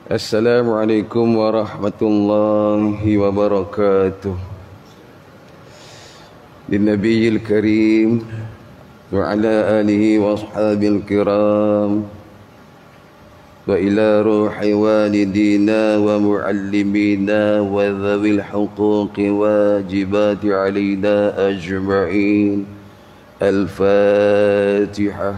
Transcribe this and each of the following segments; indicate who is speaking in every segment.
Speaker 1: Assalamualaikum warahmatullahi wabarakatuh. Lin-Nabiyil Karim wa ala alihi wa ashabil kiram wa ila ruhi walidina wa muallimina wa dhawil huquqi wajibati alaina ajma'in. Al-Fatihah.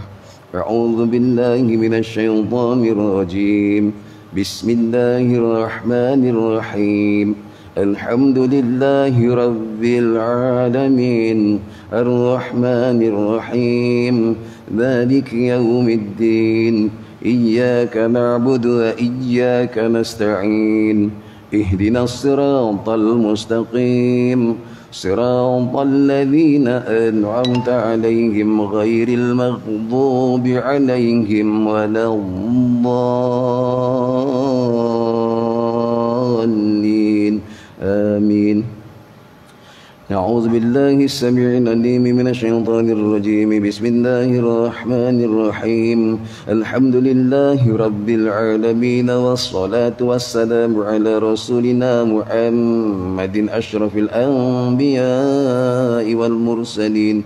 Speaker 1: A'udzu billahi minasy syaithanir rajim. Bismillahirrahmanirrahim. Alhamdulillahi rabbil alamin. Ar-Rahmanir-Rahim. Maliki yaumiddin. Iyyaka na'budu wa iyyaka nasta'in. Ihdinas siratal mustaqim. Siratal ladzina an'amta 'alaihim ghairil maghdubi 'alaihim waladdallin. Amin. A'udzu billahi as-sami'il 'alim minasy syaithanir rajim. Bismillahir rahmanir rahim. Alhamdulillahi rabbil alamin wassalatu wassalamu ala rasulina Muhammadin asyrafil anbiya'i wal mursalin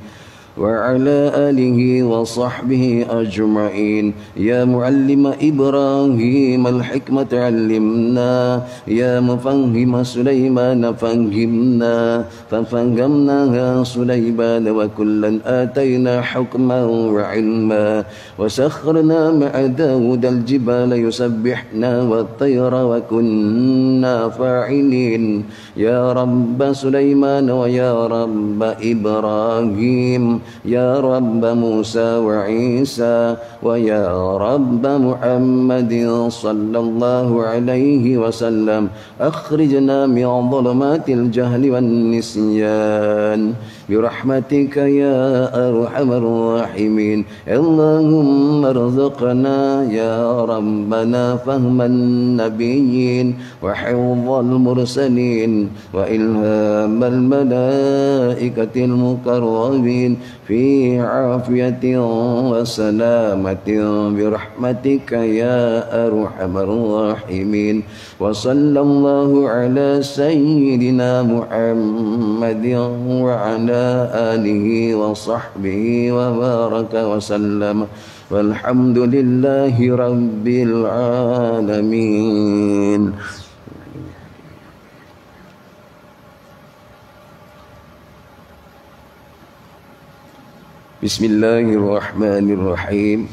Speaker 1: wa ala alihi wa sahbihi ajma'in. Ya muallima Ibrahim al-hikmata 'allimna, ya mufahhima Sulaiman fahhimna, fafahamnaha Sulaiman wa kullan atayna hukman wa 'ilma, wa sakharna ma'a Dawud al-jibala yusabbihna wat-tayra wa kunna fa'ilin. Ya rabb Sulaiman wa ya rabb Ibrahim, ya rabb Musa wa Isa, wa ya rabb Muhammadin sallallahu alaihi wasallam. Akhrijna min dhulumatil jahli wan nisyan birahmatika ya arhamar rahimin. Allahumma arzuqna ya rabbana fahman nabiyyin wa hifdzal mursalin wa ilhamal malaikatil mukarramin fi afiyatin wa salamatin birahmatika ya arhamar rahimin. Wa sallallahu ala sayyidina Muhammadin wa ala alihi wa sahbihi wa baraka wa sallam. Walhamdulillahi rabbil alamin. Bismillahirrahmanirrahim.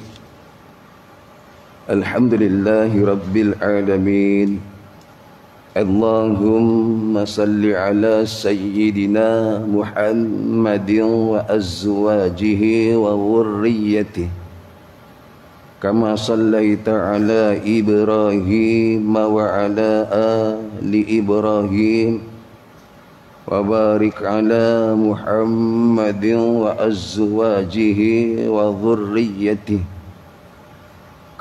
Speaker 1: Alhamdulillahi rabbil alamin. Allahumma salli ala sayyidina Muhammadin wa azwajihi wa dhurriyyatihi kama sallaita ala Ibrahim wa ala ali Ibrahim wa barik ala Muhammadin wa azwajihi wa dhurriyyatihi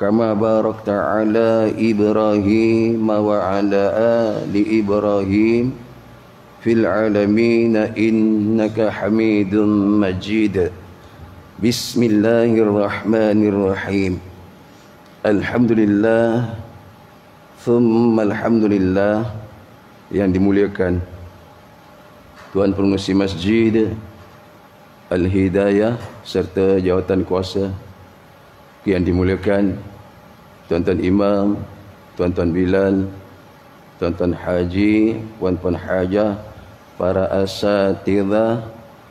Speaker 1: kama barakta ala Ibrahim wa ala ali Ibrahim fil alamin innaka Hamidum Majid. Bismillahirrahmanirrahim. Alhamdulillah thumma alhamdulillah. Yang dimuliakan Tuan Pengerusi Masjid Al-Hidayah serta jawatan kuasa, yang dimuliakan tuan-tuan imam, tuan-tuan bilal, tuan-tuan haji, puan-puan hajah, para asatidzah,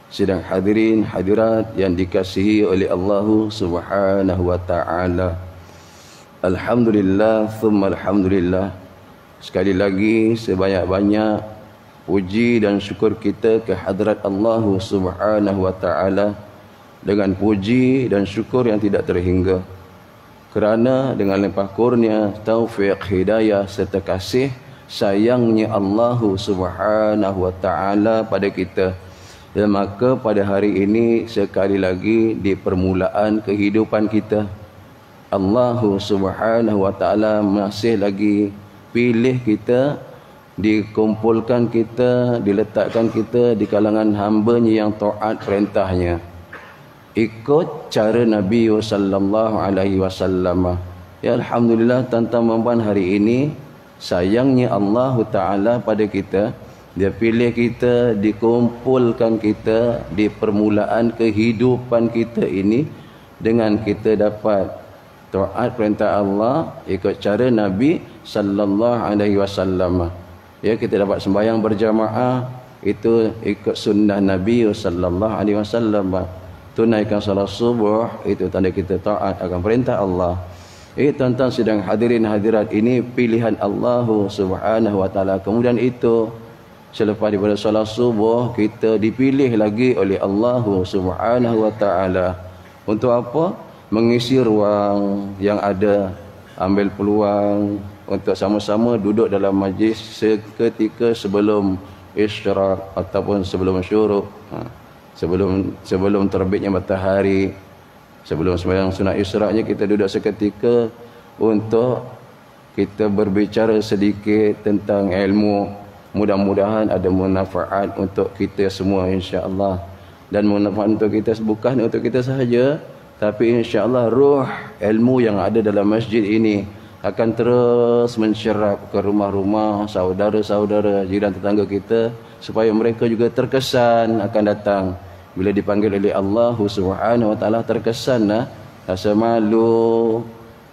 Speaker 1: sidang hadirin hadirat yang dikasihi oleh Allah Subhanahu wa taala. Alhamdulillah thumma alhamdulillah. Sekali lagi sebanyak-banyak puji dan syukur kita ke hadrat Allah Subhanahu wa taala dengan puji dan syukur yang tidak terhingga, kerana dengan limpah kurnia, taufik, hidayah serta kasih sayangnya Allah Subhanahu wa taala pada kita, dan maka pada hari ini sekali lagi di permulaan kehidupan kita, Allah Subhanahu wa taala masih lagi pilih kita, dikumpulkan kita, diletakkan kita di kalangan hamba-Nya yang taat perintahnya, ikut cara Nabi sallallahu alaihi wasallam, Ya alhamdulillah, tuan-tuan hari ini sayangnya Allah Taala pada kita, dia pilih kita, dikumpulkan kita di permulaan kehidupan kita ini dengan kita dapat taat perintah Allah ikut cara Nabi sallallahu alaihi wasallam. Ya, kita dapat sembahyang berjamaah itu ikut sunnah Nabi sallallahu alaihi wasallam. Tunaikan salat subuh itu tanda kita taat akan perintah Allah. Tuan-tuan sedang hadirin hadirat, ini pilihan Allah Subhanahu wa taala. Kemudian itu selepas daripada salat subuh kita dipilih lagi oleh Allah Subhanahu wa taala. Untuk apa? Mengisi ruang yang ada, ambil peluang untuk sama-sama duduk dalam majlis seketika sebelum isyraq ataupun sebelum syuruk, sebelum terbitnya matahari, sebelum sembahyang sunat isyraqnya kita duduk seketika untuk kita berbicara sedikit tentang ilmu. Mudah-mudahan ada manfaat untuk kita semua insya-Allah. Dan manfaat untuk kita bukan untuk kita sahaja, tapi insya-Allah ruh ilmu yang ada dalam masjid ini akan terus mencerap ke rumah-rumah saudara-saudara, jiran tetangga kita, supaya mereka juga terkesan akan datang. Bila dipanggil oleh Allah Subhanahu wa taala, terkesan rasa malu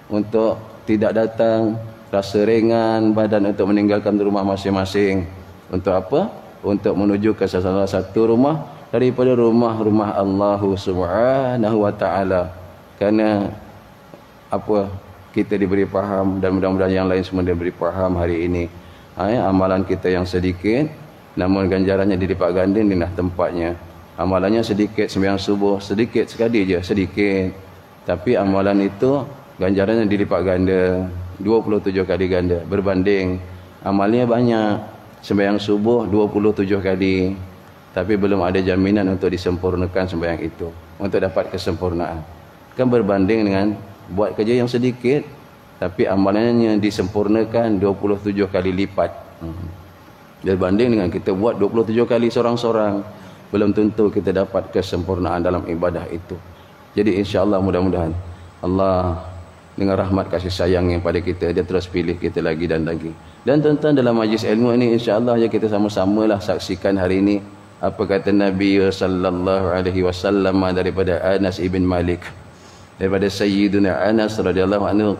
Speaker 1: untuk tidak datang, rasa ringan badan untuk meninggalkan rumah masing-masing. Untuk apa? Untuk menuju ke salah satu rumah daripada rumah-rumah Allah Subhanahu wa taala. Kerana apa? Kita diberi faham, dan mudah-mudahan yang lain semua diberi faham hari ini. Amalan kita yang sedikit, namun ganjarannya dilipat ganda inilah tempatnya. Amalannya sedikit, sembahyang subuh sedikit sekali je, sedikit. Tapi amalan itu ganjarannya dilipat ganda, 27 kali ganda. Berbanding amalnya banyak, sembahyang subuh 27 kali. Tapi belum ada jaminan untuk disempurnakan sembahyang itu, untuk dapat kesempurnaan. Kan berbanding dengan buat kerja yang sedikit, tapi amalannya disempurnakan 27 kali lipat. Berbanding dengan kita buat 27 kali seorang-seorang, belum tentu kita dapat kesempurnaan dalam ibadah itu. Jadi insya-Allah mudah-mudahan Allah dengan rahmat kasih sayangnya pada kita, dia terus pilih kita lagi dan lagi. Dan tuan-tuan dalam majlis ilmu ini insya-Allah ya kita sama-samalah saksikan hari ini apa kata Nabi sallallahu alaihi wasallam daripada Anas ibn Malik, daripada Sayyidina Anas radhiyallahu anhu,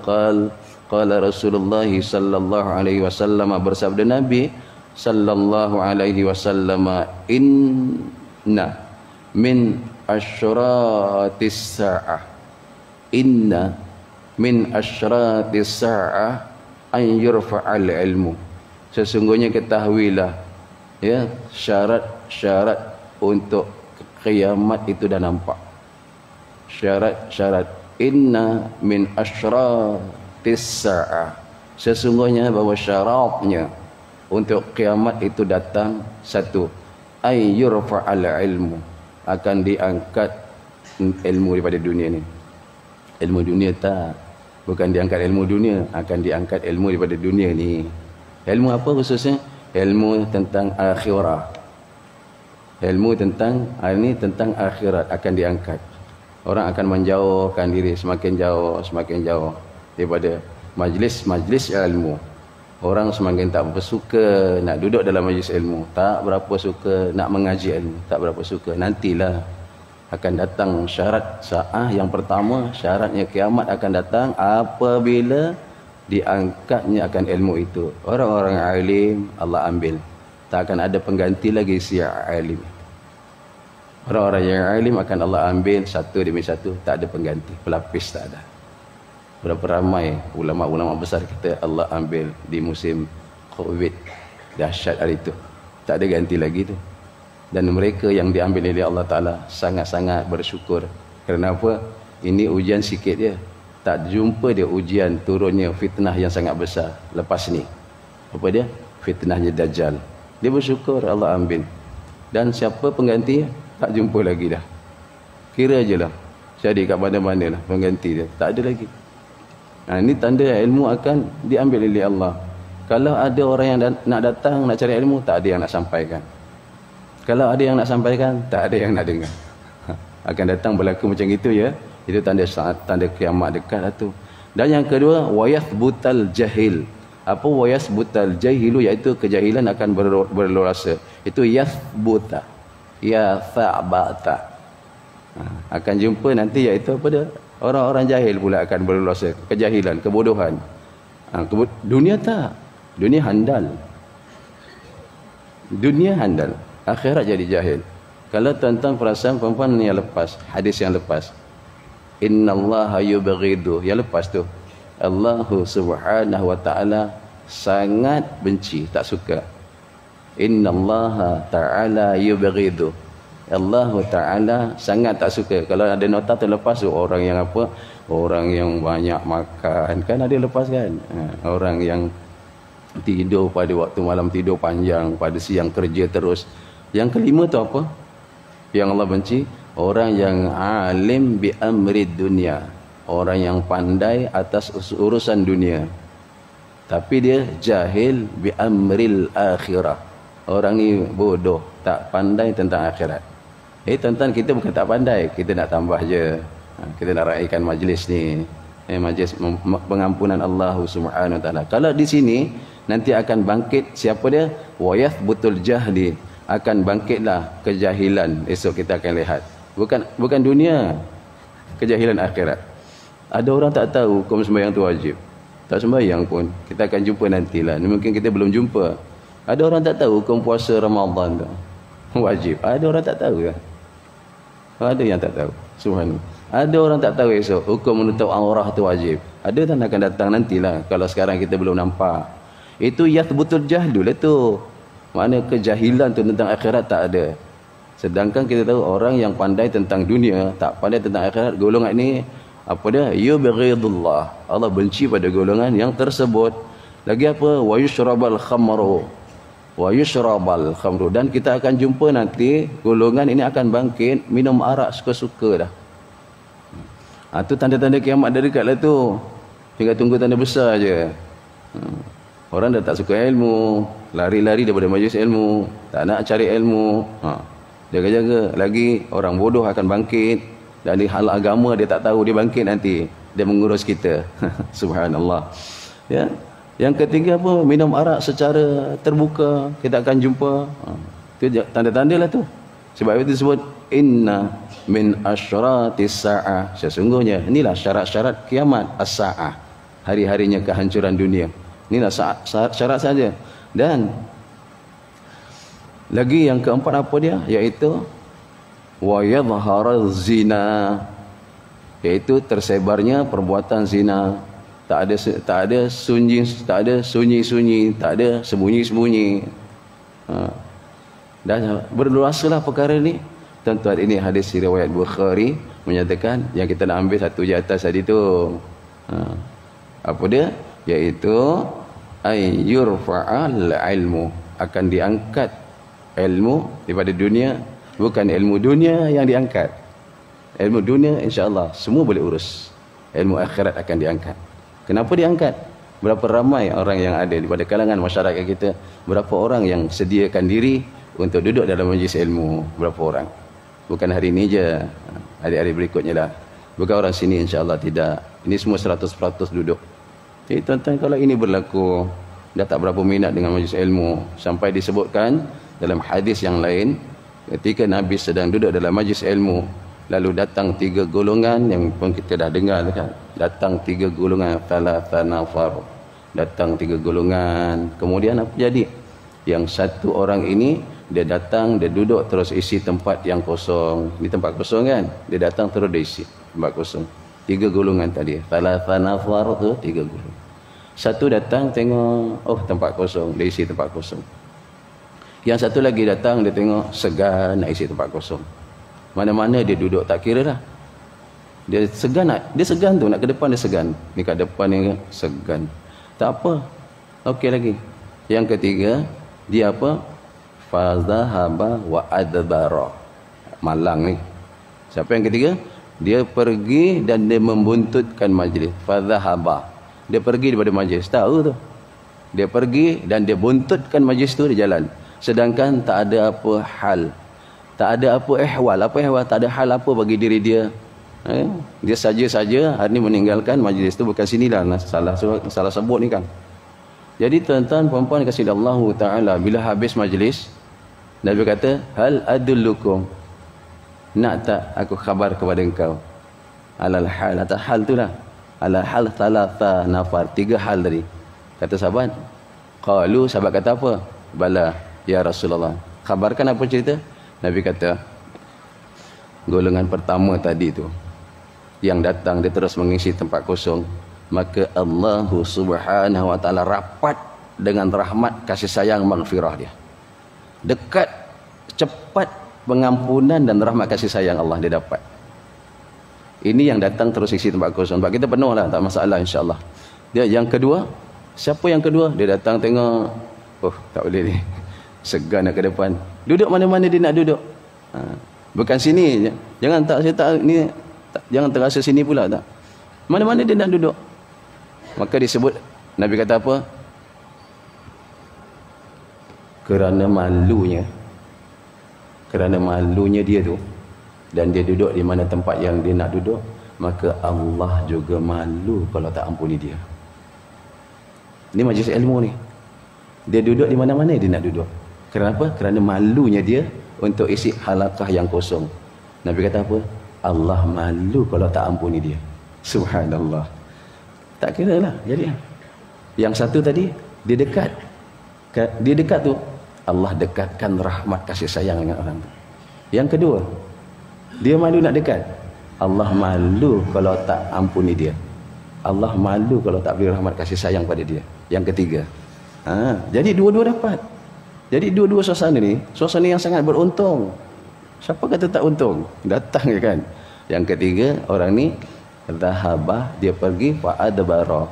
Speaker 1: qala Rasulullah sallallahu alaihi wasallam, bersabda Nabi sallallahu alaihi wasallam, inna min asyratis sa'ah, inna min asyratis sa'ah an yurfa'al ilmu. Sesungguhnya ketahuilah, ya, syarat untuk kiamat itu dah nampak. Syarat inna min asyratis sa'ah, sesungguhnya bahawa syaratnya untuk kiamat itu datang, satu, ay yurfa'al ilmu, akan diangkat ilmu daripada dunia ni. Ilmu dunia tak, bukan diangkat ilmu dunia, akan diangkat ilmu daripada dunia ni. Ilmu apa khususnya? Ilmu tentang akhirat. Ilmu tentang ini tentang akhirat akan diangkat. Orang akan menjauhkan diri semakin jauh daripada majlis-majlis ilmu. Orang semakin tak berapa suka nak duduk dalam majlis ilmu, tak berapa suka nak mengaji ilmu, tak berapa suka. Nantilah akan datang syarat saah yang pertama, syaratnya kiamat akan datang apabila diangkatnya akan ilmu itu. Orang-orang alim Allah ambil, tak akan ada pengganti lagi si alim. Orang-orang yang alim akan Allah ambil satu demi satu, tak ada pengganti, pelapis tak ada. Berapa ramai ulama-ulama besar kita Allah ambil di musim Covid, dahsyat hari itu, tak ada ganti lagi tu. Dan mereka yang diambil oleh Allah Ta'ala sangat-sangat bersyukur. Kerana apa? Ini ujian sikit je, tak jumpa dia ujian turunnya fitnah yang sangat besar lepas ni. Apa dia? Fitnahnya Dajjal. Dia bersyukur Allah ambil. Dan siapa pengganti? Tak jumpa lagi dah. Kira je lah, jadi kat mana-mana lah pengganti dia, tak ada lagi. Ini tanda ilmu akan diambil oleh Allah. Kalau ada orang yang nak datang nak cari ilmu, tak ada yang nak sampaikan. Kalau ada yang nak sampaikan, tak ada yang nak dengar. Akan datang berlaku macam itu, ya. Itu tanda kiamat dekat lah tu. Dan yang kedua, wa yathbutal jahil. Apa wa yathbutal jahilu, iaitu kejahilan akan berluasa. Itu yathbuta, ya thabata. Akan jumpa nanti, iaitu apa dia? Orang-orang jahil pula akan berluasa, kejahilan, kebodohan. Dunia tak, dunia handal. Dunia handal, akhirat jadi jahil. Kalau tuan-tuan perasan perempuan yang lepas, hadis yang lepas, innallaha yubghidu, yang lepas tu, Allah subhanahu wa ta'ala sangat benci, tak suka. Innallaha ta'ala yubghidu, Allah ta'ala sangat tak suka. Kalau ada nota terlepas tu, orang yang apa, orang yang banyak makan, kan ada lepas kan, orang yang tidur pada waktu malam, tidur panjang, pada siang kerja terus. Yang kelima tu apa yang Allah benci? Orang yang alim bi amri dunia, orang yang pandai atas urusan dunia, tapi dia jahil bi amril akhirah. Orang ni bodoh, tak pandai tentang akhirat. Tuan-tuan, kita bukan tak pandai, kita nak tambah je. Kita nak raikan majlis ni, majlis pengampunan Allah Subhanahu wa taala. Kalau di sini nanti akan bangkit siapa dia? Wa yathbutul jahli, akan bangkitlah kejahilan. Esok kita akan lihat. Bukan dunia, kejahilan akhirat. Ada orang tak tahu hukum sembahyang tu wajib, tak sembahyang pun. Kita akan jumpa nantilah. Mungkin kita belum jumpa. Ada orang tak tahu hukum puasa Ramadan tu wajib. Ada orang tak tahu kan? Ada yang tak tahu. Subhanallah. Ada orang tak tahu esok hukum menutup aurah tu wajib. Ada dan akan datang nantilah. Kalau sekarang kita belum nampak, itu yathbutul jahlul itu. Makna kejahilan tu tentang akhirat tak ada. Sedangkan kita tahu orang yang pandai tentang dunia, tak pandai tentang akhirat, golongan ini apa dia? Yubghidullah, Allah benci pada golongan yang tersebut. Lagi apa? Wa yushrabal khamru, wa yushrabal khamru. Dan kita akan jumpa nanti golongan ini akan bangkit minum arak suka-suka dah. Itu tanda-tanda kiamat dah dekat lah tu. Tinggal tunggu tanda besar je. Orang dah tak suka ilmu, lari-lari daripada majlis ilmu, tak nak cari ilmu. Jaga-jaga lagi, orang bodoh akan bangkit. Dan di hal agama dia tak tahu, dia bangkit nanti, dia mengurus kita. Subhanallah. Ya. Yang ketiga apa? Minum arak secara terbuka, kita akan jumpa. Itu tanda-tanda lah tu. Sebab itu disebut inna min asyratis sa'ah, sesungguhnya inilah syarat-syarat kiamat as-sa'ah, hari-harinya kehancuran dunia. Inilah syarat saja. Dan lagi yang keempat apa dia? Iaitu wa yadhharu zina, iaitu tersebarnya perbuatan zina. Tak ada sunyi, tak ada sunyi-sunyi, tak ada sembunyi-sembunyi. Dan berluasalah perkara ni. Tuan-tuan, ini hadis riwayat Bukhari menyatakan yang kita nak ambil satu je atas tadi tu. Apa dia? Iaitu ay yurfa'al ilmu, akan diangkat ilmu daripada dunia. Bukan ilmu dunia yang diangkat. Ilmu dunia insya-Allah semua boleh urus. Ilmu akhirat akan diangkat. Kenapa diangkat? Berapa ramai orang yang ada pada kalangan masyarakat kita, berapa orang yang sediakan diri untuk duduk dalam majlis ilmu? Berapa orang? Bukan hari ini je, hari-hari berikutnya lah. Bukan orang sini insya-Allah, tidak. Ini semua 100% duduk. Jadi tuan-tuan, kalau ini berlaku, dah tak berapa minat dengan majlis ilmu. Sampai disebutkan dalam hadis yang lain, ketika Nabi sedang duduk dalam majlis ilmu, lalu datang 3 golongan yang pun kita dah dengar kan. Datang 3 golongan, thalatha nafar. Datang 3 golongan. Kemudian apa jadi? Yang satu orang ini dia datang, dia duduk terus isi tempat yang kosong. Di tempat kosong kan, dia datang terus dia isi tempat kosong. 3 golongan tadi, thalatha nafar tu 3 golongan. Satu datang tengok, oh tempat kosong, dia isi tempat kosong. Yang satu lagi datang, dia tengok segan nak isi tempat kosong. Mana-mana dia duduk tak kira dah. Dia segan tu nak ke depan, dia segan. Ni kat depan ni segan. Tak apa. Okey lagi. Yang ketiga, dia apa? Fazahaba wa adbara. Malang ni. Siapa yang ketiga? Dia pergi dan dia membuntutkan majlis. Fazahaba. Dia pergi daripada majlis. Tahu tu. Dia pergi dan dia buntutkan majlis tu, dia jalan. Sedangkan tak ada apa hal, tak ada apa ehwal. Apa ehwal? Tak ada hal apa bagi diri dia. Dia saja-saja hari ni meninggalkan majlis tu, bukan sinilah salah sebut ni kan. Jadi tuan-tuan puan-puan kasih Allah Ta'ala, bila habis majlis Nabi kata, hal adullukum, nak tak aku khabar kepada engkau, alal hal, atas hal tu lah, alal hal thalatha nafar, 3 hal tadi. Kata sahabat, qalu, sahabat kata apa? Bala ya Rasulullah, khabarkan apa cerita? Nabi kata, golongan pertama tadi tu yang datang, dia terus mengisi tempat kosong, maka Allah Subhanahu wa ta'ala rapat dengan rahmat, kasih sayang, maghfirah dia. Dekat, cepat pengampunan dan rahmat kasih sayang Allah dia dapat. Ini yang datang terus isi tempat kosong. Sebab kita penuh lah, tak masalah insyaAllah. Dia yang kedua, siapa yang kedua? Dia datang tengok, oh tak boleh ni, segan nak ke depan. Duduk mana-mana dia nak duduk. Bukan sini, jangan tak, saya tak ni, tak, jangan terasa sini pula tak. Mana-mana dia nak duduk. Maka disebut, Nabi kata apa? Kerana malunya dia tu, dan dia duduk di mana tempat yang dia nak duduk, maka Allah juga malu kalau tak ampuni dia. Ini majlis ilmu ni, dia duduk di mana-mana dia nak duduk. Kenapa? Kerana malunya dia untuk isi halaqah yang kosong. Nabi kata apa? Allah malu kalau tak ampuni dia. Subhanallah. Tak kira lah. Jadi yang satu tadi, dia dekat tu, Allah dekatkan rahmat kasih sayang dengan orang tu. Yang kedua, dia malu nak dekat, Allah malu kalau tak ampuni dia. Allah malu kalau tak beri rahmat kasih sayang pada dia. Yang ketiga, jadi dua-dua dapat. Jadi dua-dua suasana ni, suasana yang sangat beruntung. Siapa kata tak untung? Datang je kan. Yang ketiga, orang ni zahabah, dia pergi fa'adbara,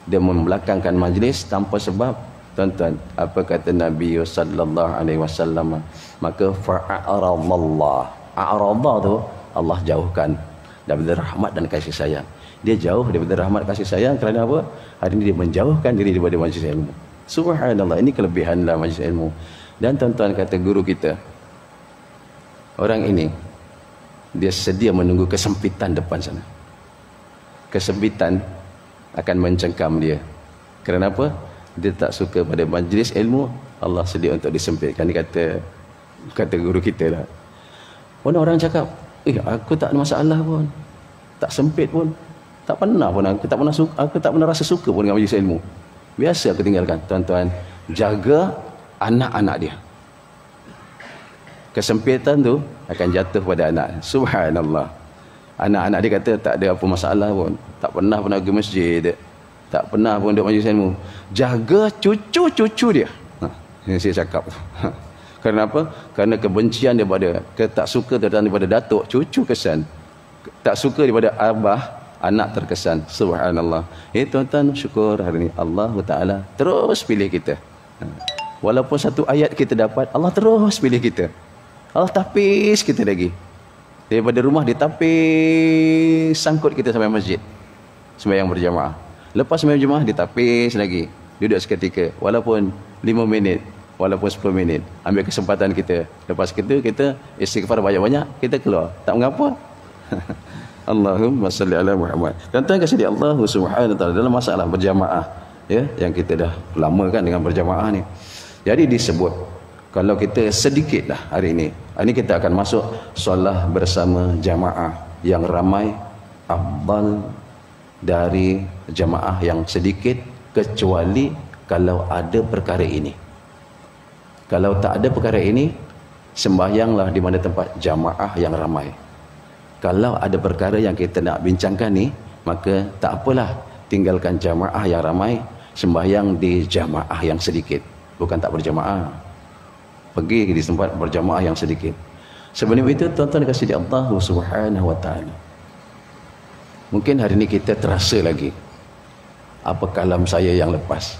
Speaker 1: dia membelakangkan majlis tanpa sebab. Tuan-tuan, apa kata Nabi sallallahu alaihi wasallam? Maka fa'aradallah. A'radha tu Allah jauhkan daripada rahmat dan kasih sayang. Dia jauh daripada rahmat kasih sayang kerana apa? Hari ini dia menjauhkan diri daripada majlis ilmu. Subhanallah, ini kelebihanlah majlis ilmu. Dan tuan-tuan, kata guru kita, orang ini dia sedia menunggu kesempitan depan sana. Kesempitan akan mencengkam dia. Kerana apa? Dia tak suka pada majlis ilmu, Allah sedia untuk disempitkan. Ini kata guru kita lah. Orang cakap, aku tak ada masalah pun, tak sempit pun, tak pernah pun, aku tak pernah rasa suka pun dengan majlis ilmu. Biasa aku tinggalkan. Tuan-tuan, jaga anak-anak dia. Kesempitan tu akan jatuh pada anak. Subhanallah. Anak-anak dia kata tak ada apa masalah pun, tak pernah pun pergi masjid, tak pernah pun duduk majlis ilmu. Jaga cucu-cucu dia. Ini saya cakap. Kenapa? Kerana kebencian daripada, tak suka daripada datuk, cucu kesan. Tak suka daripada abah, anak terkesan. Subhanallah. Tuan-tuan, syukur hari ini Allah Ta'ala terus pilih kita. Walaupun satu ayat kita dapat, Allah terus pilih kita. Allah tapis kita lagi. Daripada rumah ditapis, sangkut kita sampai masjid, sembahyang berjamaah. Lepas sembahyang berjamaah ditapis lagi, duduk seketika, walaupun 5 minit, walaupun 10 minit, ambil kesempatan kita. Lepas itu kita istighfar banyak-banyak, kita keluar, tak mengapa. Allahumma salli ala Muhammad. Tuan-tuan kasih di Allah Subhanahu wa ta'ala, dalam masalah berjamaah, ya, yang kita dah lama kan dengan berjamaah ni. Jadi disebut, kalau kita sedikit lah hari ini kita akan masuk solat bersama jamaah yang ramai, afdal dari jamaah yang sedikit, kecuali kalau ada perkara ini. Kalau tak ada perkara ini, sembahyanglah di mana tempat jamaah yang ramai. Kalau ada perkara yang kita nak bincangkan ni, maka tak apalah, tinggalkan jamaah yang ramai, sembahyang di jamaah yang sedikit. Bukan tak berjamaah, pergi di tempat berjamaah yang sedikit. Sebelum itu, tuan-tuan kasih di Allah Subhanahu wa ta'ala, mungkin hari ini kita terasa lagi apa kalam saya yang lepas.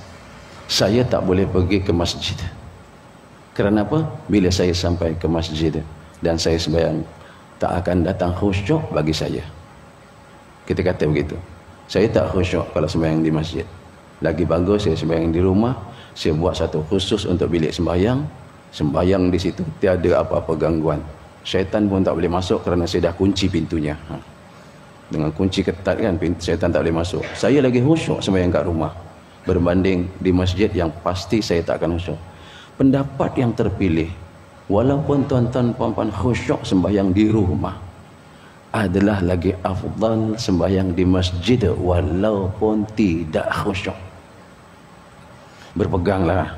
Speaker 1: Saya tak boleh pergi ke masjid. Kerana apa? Bila saya sampai ke masjid dan saya sembahyang, tak akan datang khusyuk bagi saya. Kita kata begitu. Saya tak khusyuk kalau sembahyang di masjid. Lagi bagus saya sembahyang di rumah. Saya buat satu khusus untuk bilik sembahyang. Sembahyang di situ, tiada apa-apa gangguan. Syaitan pun tak boleh masuk kerana saya dah kunci pintunya. dengan kunci ketat kan, syaitan tak boleh masuk. Saya lagi khusyuk sembahyang kat rumah berbanding di masjid yang pasti saya tak akan khusyuk. Pendapat yang terpilih, walaupun tuan-tuan puan-puan khusyuk sembahyang di rumah, adalah lagi afdal sembahyang di masjid walaupun tidak khusyuk. Berpeganglah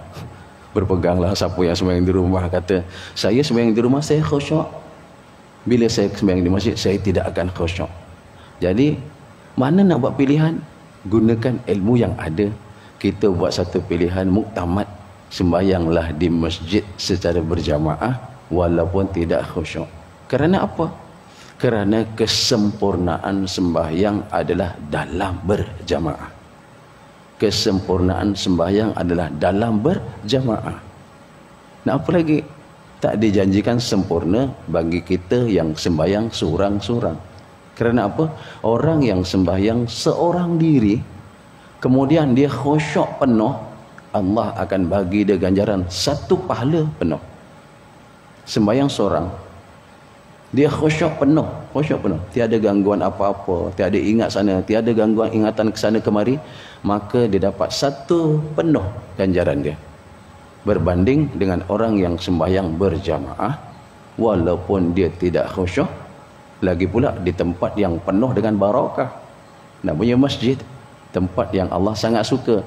Speaker 1: siapa yang sembahyang di rumah kata, saya sembahyang di rumah saya khusyuk, bila saya sembahyang di masjid saya tidak akan khusyuk. Jadi mana nak buat pilihan, gunakan ilmu yang ada. Kita buat satu pilihan muktamad, sembahyanglah di masjid secara berjamaah walaupun tidak khusyuk. Kerana apa? Kerana kesempurnaan sembahyang adalah dalam berjamaah. Kesempurnaan sembahyang adalah dalam berjamaah. Nak apa lagi? Tak dijanjikan sempurna bagi kita yang sembahyang seorang-seorang. Kerana apa? Orang yang sembahyang seorang diri, kemudian dia khusyuk penuh, Allah akan bagi dia ganjaran satu pahala penuh. Sembahyang seorang, dia khusyuk penuh, tiada gangguan apa-apa, tiada ingat sana, tiada gangguan ingatan ke sana kemari, maka dia dapat satu penuh ganjaran dia, berbanding dengan orang yang sembahyang berjamaah walaupun dia tidak khusyuk, lagi pula di tempat yang penuh dengan barakah. Namanya masjid, tempat yang Allah sangat suka.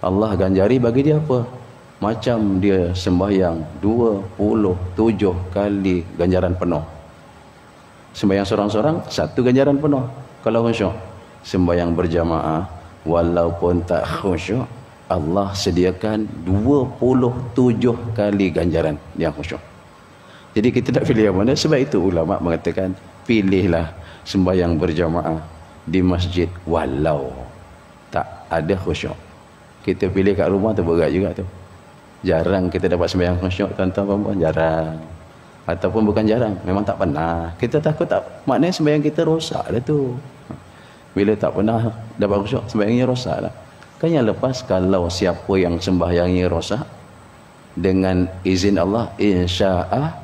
Speaker 1: Allah ganjari bagi dia apa? Macam dia sembahyang 27 kali ganjaran penuh. Sembahyang seorang-seorang satu ganjaran penuh kalau khusyuk. Sembahyang berjamaah walaupun tak khusyuk, Allah sediakan 27 kali ganjaran yang khusyuk. Jadi kita tak pilih yang mana. Sebab itu ulama mengatakan, pilihlah sembahyang berjamaah di masjid walau tak ada khusyuk. Kita pilih kat rumah tu berat juga tu. Jarang kita dapat sembahyang khusyuk, tuan-tuan puan-puan, jarang. Ataupun bukan jarang, memang tak pernah. Kita takut tak, maknanya sembahyang kita rosak dah tu. Bila tak pernah dapat khusyuk, sembahyangnya rosak lah. Kan yang lepas, kalau siapa yang sembahyangnya rosak, dengan izin Allah, insya'a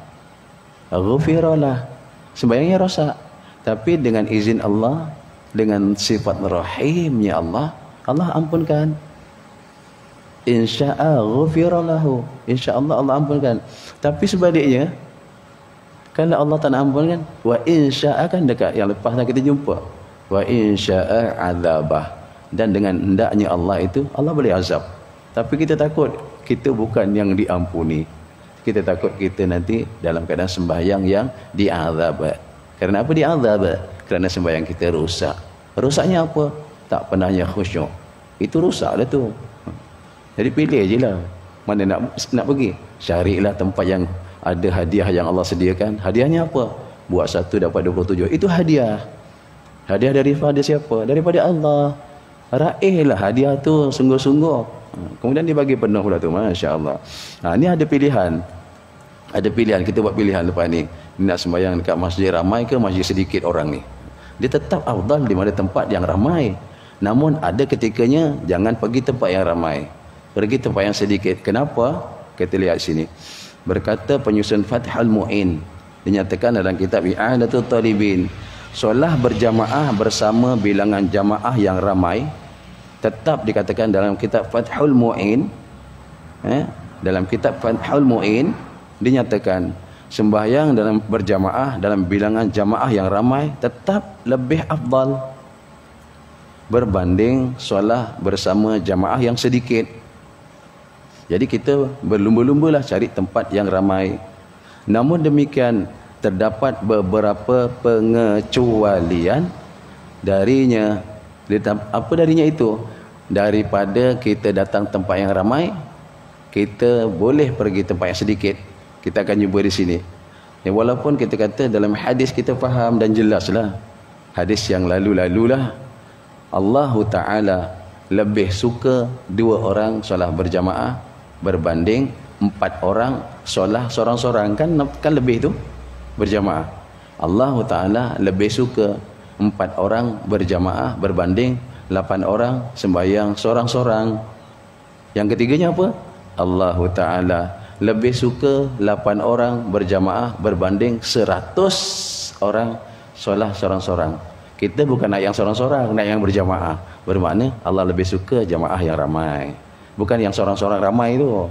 Speaker 1: ghufiralah, sembahyangnya rosak. Tapi dengan izin Allah, dengan sifat rahimnya Allah, Allah ampunkan. Insya'a ghufiralahu, insyaAllah Allah ampunkan. Tapi sebaliknya, kalau Allah tak nak ampunkan, wa insya'a, kan dekat yang lepas dah kita jumpa, wa insya'a azabah, dan dengan hendaknya Allah itu, Allah boleh azab. Tapi kita takut, kita bukan yang diampuni. Kita takut kita nanti dalam keadaan sembahyang yang diazab. Kerana apa diazab? Kerana sembahyang kita rosak. Rosaknya apa? Tak pernahnya khusyuk. Itu rosak dah tu. Jadi pilih je lah mana nak pergi. Carilah tempat yang ada hadiah yang Allah sediakan. Hadiahnya apa? Buat satu dapat 27. Itu hadiah. Hadiah daripada siapa? Daripada Allah. Raihlah hadiah tu sungguh-sungguh. Kemudian dia bagi penuh pula tu, Masya Allah. Ni ada pilihan. Ada pilihan, kita buat pilihan lepas ni. Nak sembahyang dekat masjid ramai ke masjid sedikit orang ni. Dia tetap afdal di mana tempat yang ramai. Namun ada ketikanya jangan pergi tempat yang ramai. Pergi tempat yang sedikit. Kenapa? Kita lihat sini. Berkata penyusun Fathul Mu'in, dinyatakan dalam kitab I'adatul Talibin, solah berjamaah bersama bilangan jamaah yang ramai, tetap dikatakan dalam kitab Fathul Mu'in, dalam kitab Fathul Mu'in dinyatakan sembahyang dalam berjamaah dalam bilangan jamaah yang ramai tetap lebih afdal berbanding solah bersama jamaah yang sedikit. Jadi kita berlumba-lumbalah cari tempat yang ramai. Namun demikian, terdapat beberapa pengecualian darinya. Apa darinya itu? Daripada kita datang tempat yang ramai, kita boleh pergi tempat yang sedikit. Kita akan jumpa di sini. Ya, walaupun kita kata dalam hadis kita faham dan jelaslah. Hadis yang lalu-lalulah, Allah Ta'ala lebih suka 2 orang solat berjamaah berbanding 4 orang solat sorang-sorang. Kan lebih tu berjamaah. Allah Ta'ala lebih suka 4 orang berjamaah berbanding 8 orang sembahyang sorang-sorang. Yang ketiganya apa? Allah Ta'ala lebih suka 8 orang berjamaah berbanding 100 orang solat sorang-sorang. Kita bukan nak yang seorang-seorang, nak yang berjamaah. Bermakna Allah lebih suka jamaah yang ramai. Bukan yang seorang-seorang ramai tu.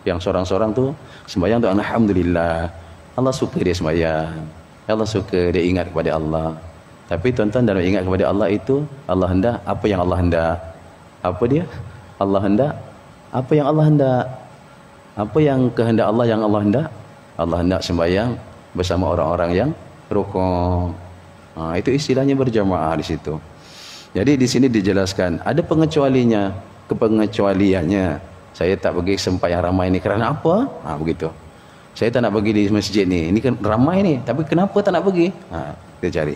Speaker 1: Yang seorang-seorang tu sembahyang tu alhamdulillah. Allah suka dia sembahyang. Allah suka dia ingat kepada Allah. Tapi tuan-tuan dalam ingat kepada Allah itu, Allah hendak apa yang Allah hendak. Apa dia? Allah hendak apa yang Allah hendak. Apa yang kehendak Allah yang Allah hendak? Allah hendak sembahyang bersama orang-orang yang rukuk. Itu istilahnya berjamaah di situ. Jadi di sini dijelaskan ada pengecualinya, kepengecualiannya. Saya tak pergi sembahyang ramai ni kerana apa? Begitu. Saya tak nak pergi di masjid ni. Ini kan ramai ni, tapi kenapa tak nak pergi? Kita cari.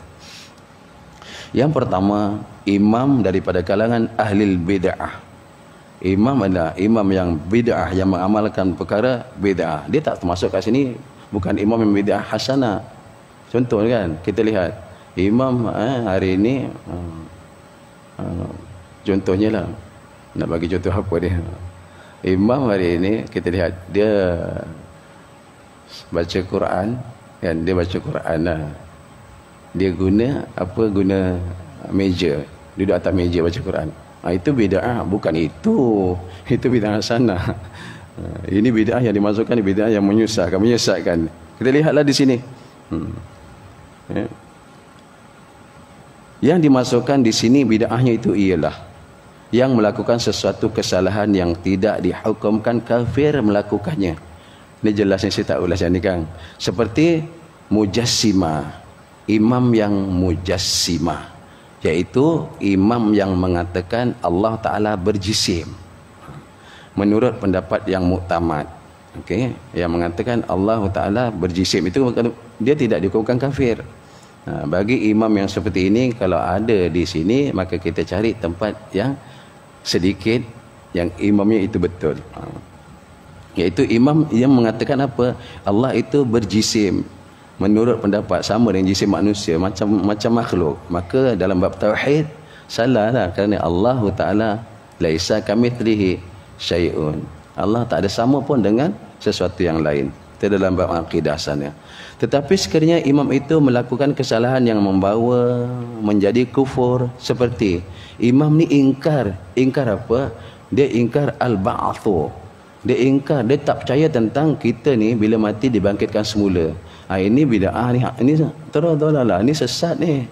Speaker 1: Yang pertama, imam daripada kalangan ahlil bid'ah. Imam adalah imam yang bid'ah, yang mengamalkan perkara bid'ah. Dia tak termasuk kat sini, bukan imam yang bid'ah hasanah. Contoh kan, kita lihat imam hari ini contohnya lah, nak bagi contoh apa dia. Imam hari ini kita lihat dia baca Quran kan, dia baca Quran lah. Dia guna apa, guna meja, duduk atas meja baca Quran. Itu bid'ah, bukan itu bid'ah hasanah. Ini bid'ah yang dimasukkan, bid'ah yang menyesatkan. Kita lihatlah di sini. Yang dimasukkan di sini bid'ahnya itu ialah yang melakukan sesuatu kesalahan yang tidak dihukumkan kafir melakukannya. Ini jelasnya saya tak ulas ni Kang. Seperti mujassimah. Imam yang mujassimah, yaitu imam yang mengatakan Allah Ta'ala berjisim menurut pendapat yang muktamad. Yang mengatakan Allah Ta'ala berjisim, itu dia tidak dihukumkan kafir. Bagi imam yang seperti ini, kalau ada di sini, maka kita cari tempat yang sedikit yang imamnya itu betul, yaitu imam yang mengatakan apa, Allah itu berjisim menurut pendapat sama dengan jisim manusia, macam makhluk. Maka dalam bab tauhid salah lah, kerana Allah Ta'ala laisa kamitslihi syai'un. Allah tak ada sama pun dengan sesuatu yang lain. Itu dalam bab akidah sana. Tetapi sekiranya imam itu melakukan kesalahan yang membawa menjadi kufur, seperti imam ni ingkar apa? Dia ingkar al-ba'athu. Dia ingkar, dia tak percaya tentang kita ni bila mati dibangkitkan semula. Ini bid'ah ni, terus lah, ni sesat ni.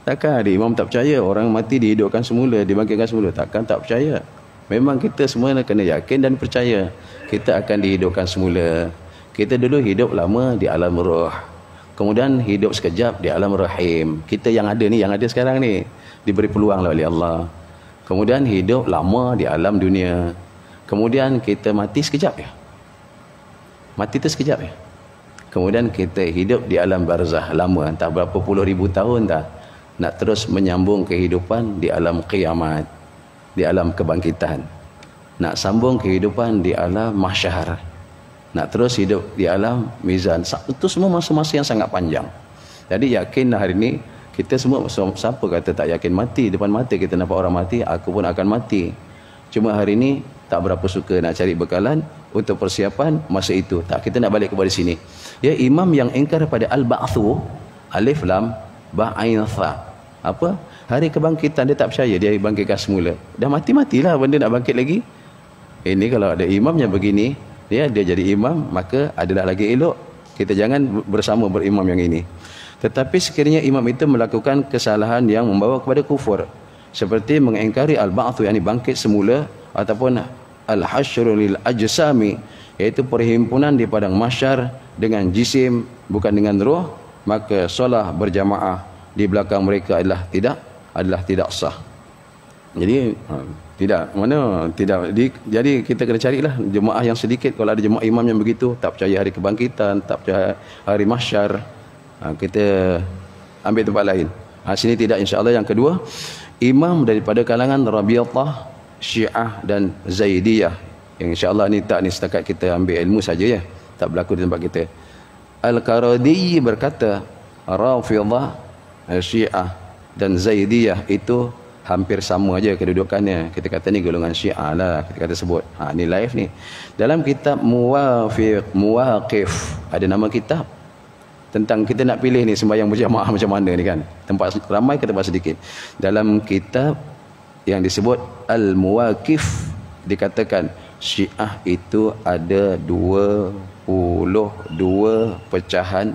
Speaker 1: Takkan ada imam tak percaya orang mati dihidupkan semula, dibangkitkan semula? Takkan tak percaya. Memang kita semua kena yakin dan percaya kita akan dihidupkan semula. Kita dulu hidup lama di alam roh, kemudian hidup sekejap di alam rahim. Kita yang ada ni, yang ada sekarang ni, diberi peluang oleh Allah. Kemudian hidup lama di alam dunia. Kemudian kita mati sekejap ya. Mati tu sekejap ya. Kemudian kita hidup di alam barzah lama, entah berapa puluh ribu tahun dah. Nak terus menyambung kehidupan di alam kiamat, di alam kebangkitan. Nak sambung kehidupan di alam mahsyar. Nak terus hidup di alam mizan. Itu semua masa-masa yang sangat panjang. Jadi yakinlah hari ini, kita semua, siapa kata tak yakin mati? Depan mata kita nampak orang mati, aku pun akan mati. Cuma hari ini tak berapa suka nak cari bekalan untuk persiapan masa itu. Tak, kita nak balik kepada sini. Ya, imam yang ingkar pada al-ba'thu, alif lam ba ain tha. Apa? Hari kebangkitan, dia tak percaya dia bangkitkan semula. Dah mati-matilah benda nak bangkit lagi. Ini kalau ada imam yang begini, dia jadi imam, maka adalah lagi elok. Kita jangan bersama berimam yang ini. Tetapi sekiranya imam itu melakukan kesalahan yang membawa kepada kufur, seperti mengingkari al-ba'thu, yakni bangkit semula, ataupun al-hasyru lil ajsami, iaitu perhimpunan di padang mahsyar dengan jisim bukan dengan roh, maka solah berjamaah di belakang mereka adalah tidak sah. Jadi jadi kita kena carilah jemaah yang sedikit. Kalau ada jemaah imam yang begitu, tak percaya hari kebangkitan, tak percaya hari mahsyar, kita ambil tempat lain. Sini tidak, insya-Allah. Yang kedua, imam daripada kalangan Rabi'ah, Syiah dan Zaidiyah, yang insya-Allah ni tak ni setakat kita ambil ilmu saja ya, tak berlaku di tempat kita. Al-Qaradi berkata Rafidhah, Syiah dan Zaidiyah itu hampir sama aja kedudukannya. Kita kata ni golongan Syiah lah, kita kata sebut. Ni live ni. Dalam kitab Muwaqif, ada nama kitab tentang kita nak pilih ni sembahyang berjamaah macam mana ni kan. Tempat ramai ke tempat sedikit. Dalam kitab yang disebut Al-Muwaqif dikatakan Syiah itu ada 22 pecahan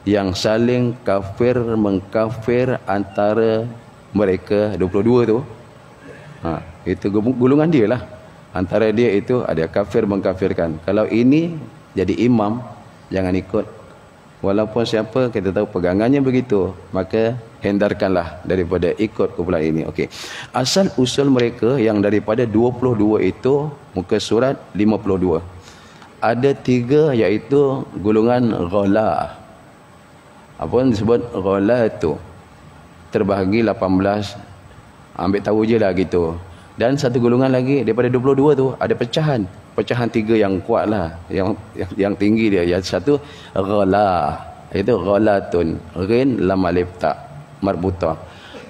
Speaker 1: yang saling kafir mengkafir antara mereka 22 tu. Itu golongan dia lah. Antara dia itu ada kafir mengkafirkan. Kalau ini jadi imam, jangan ikut. Walaupun siapa kita tahu pegangannya begitu, maka hindarkanlah daripada ikut kumpulan ini. Okey. Asal usul mereka yang daripada 22 itu muka surat 52. Ada 3 iaitu golongan ghala. Apa yang disebut ghala tu? Terbahagi 18. Ambil tahu je lah gitu. Dan satu golongan lagi daripada 22 tu ada pecahan 3 yang kuat lah, yang tinggi dia. Yang satu ghala, itu ghalatun, ghin lam alif ta marbutah.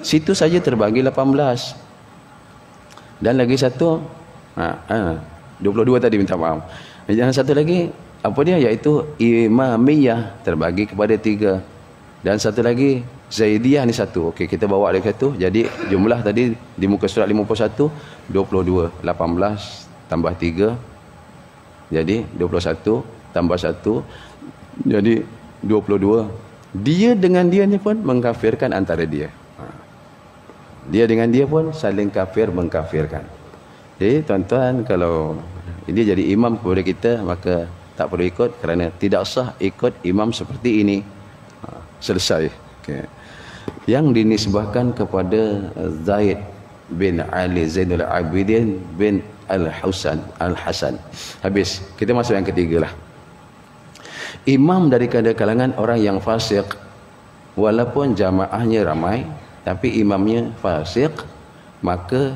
Speaker 1: Situ saja terbagi 18. Dan lagi satu 22 tadi, minta maaf. Dan satu lagi apa dia, iaitu imamiyah, terbagi kepada 3. Dan satu lagi Zaidiyah ni satu. Okey, kita bawa dari satu. Jadi jumlah tadi di muka surat 51 22, 18 tambah 3 jadi 21 tambah 1 jadi 22. Dia dengan dia ni pun mengkafirkan antara dia. Dia dengan dia pun saling kafir mengkafirkan. Jadi tuan-tuan, kalau ini jadi imam kepada kita, maka tak perlu ikut, kerana tidak sah ikut imam seperti ini. Selesai. Okey. Yang dinisbahkan kepada Zaid bin Ali Zainul Abidin bin Al-Hasan. Habis. Kita masuk yang ketiga lah. Imam daripada kalangan orang yang fasik, walaupun jamaahnya ramai tapi imamnya fasik, maka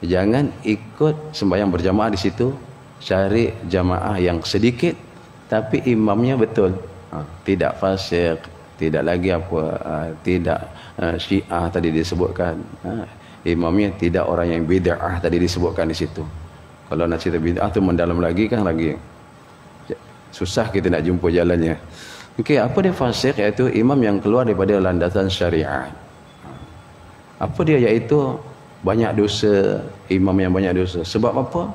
Speaker 1: jangan ikut sembahyang berjamaah di situ. Cari jamaah yang sedikit tapi imamnya betul. Tidak fasik, tidak lagi tidak Syiah tadi disebutkan. Imamnya tidak orang yang bid'ah tadi disebutkan di situ. Kalau nak cerita bid'ah tu mendalam lagi kan, lagi susah kita nak jumpa jalannya. Okey, apa dia fasik? Iaitu imam yang keluar daripada landasan syariat. Apa dia? Iaitu banyak dosa, imam yang banyak dosa. Sebab apa?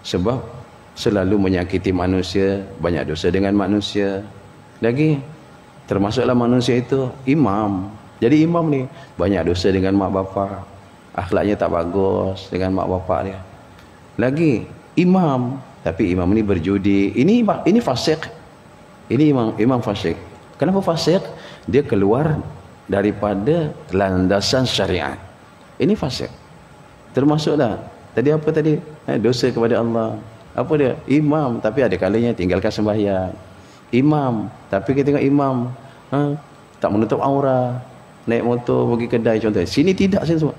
Speaker 1: Sebab selalu menyakiti manusia, banyak dosa dengan manusia. Lagi termasuklah manusia itu imam. Jadi imam ni banyak dosa dengan mak bapak, akhlaknya tak bagus dengan mak bapak dia. Lagi imam, tapi imam ni berjudi. Ini fasik. Ini imam fasik. Kenapa fasik? Dia keluar daripada landasan syariat. Ini fasik. Termasuklah tadi apa tadi? Dosa kepada Allah. Apa dia? Imam, tapi ada kalanya tinggalkan sembahyang. Imam, tapi kita tengok imam tak menutup aurat, naik motor pergi kedai contohnya. Sini tidak, sini semua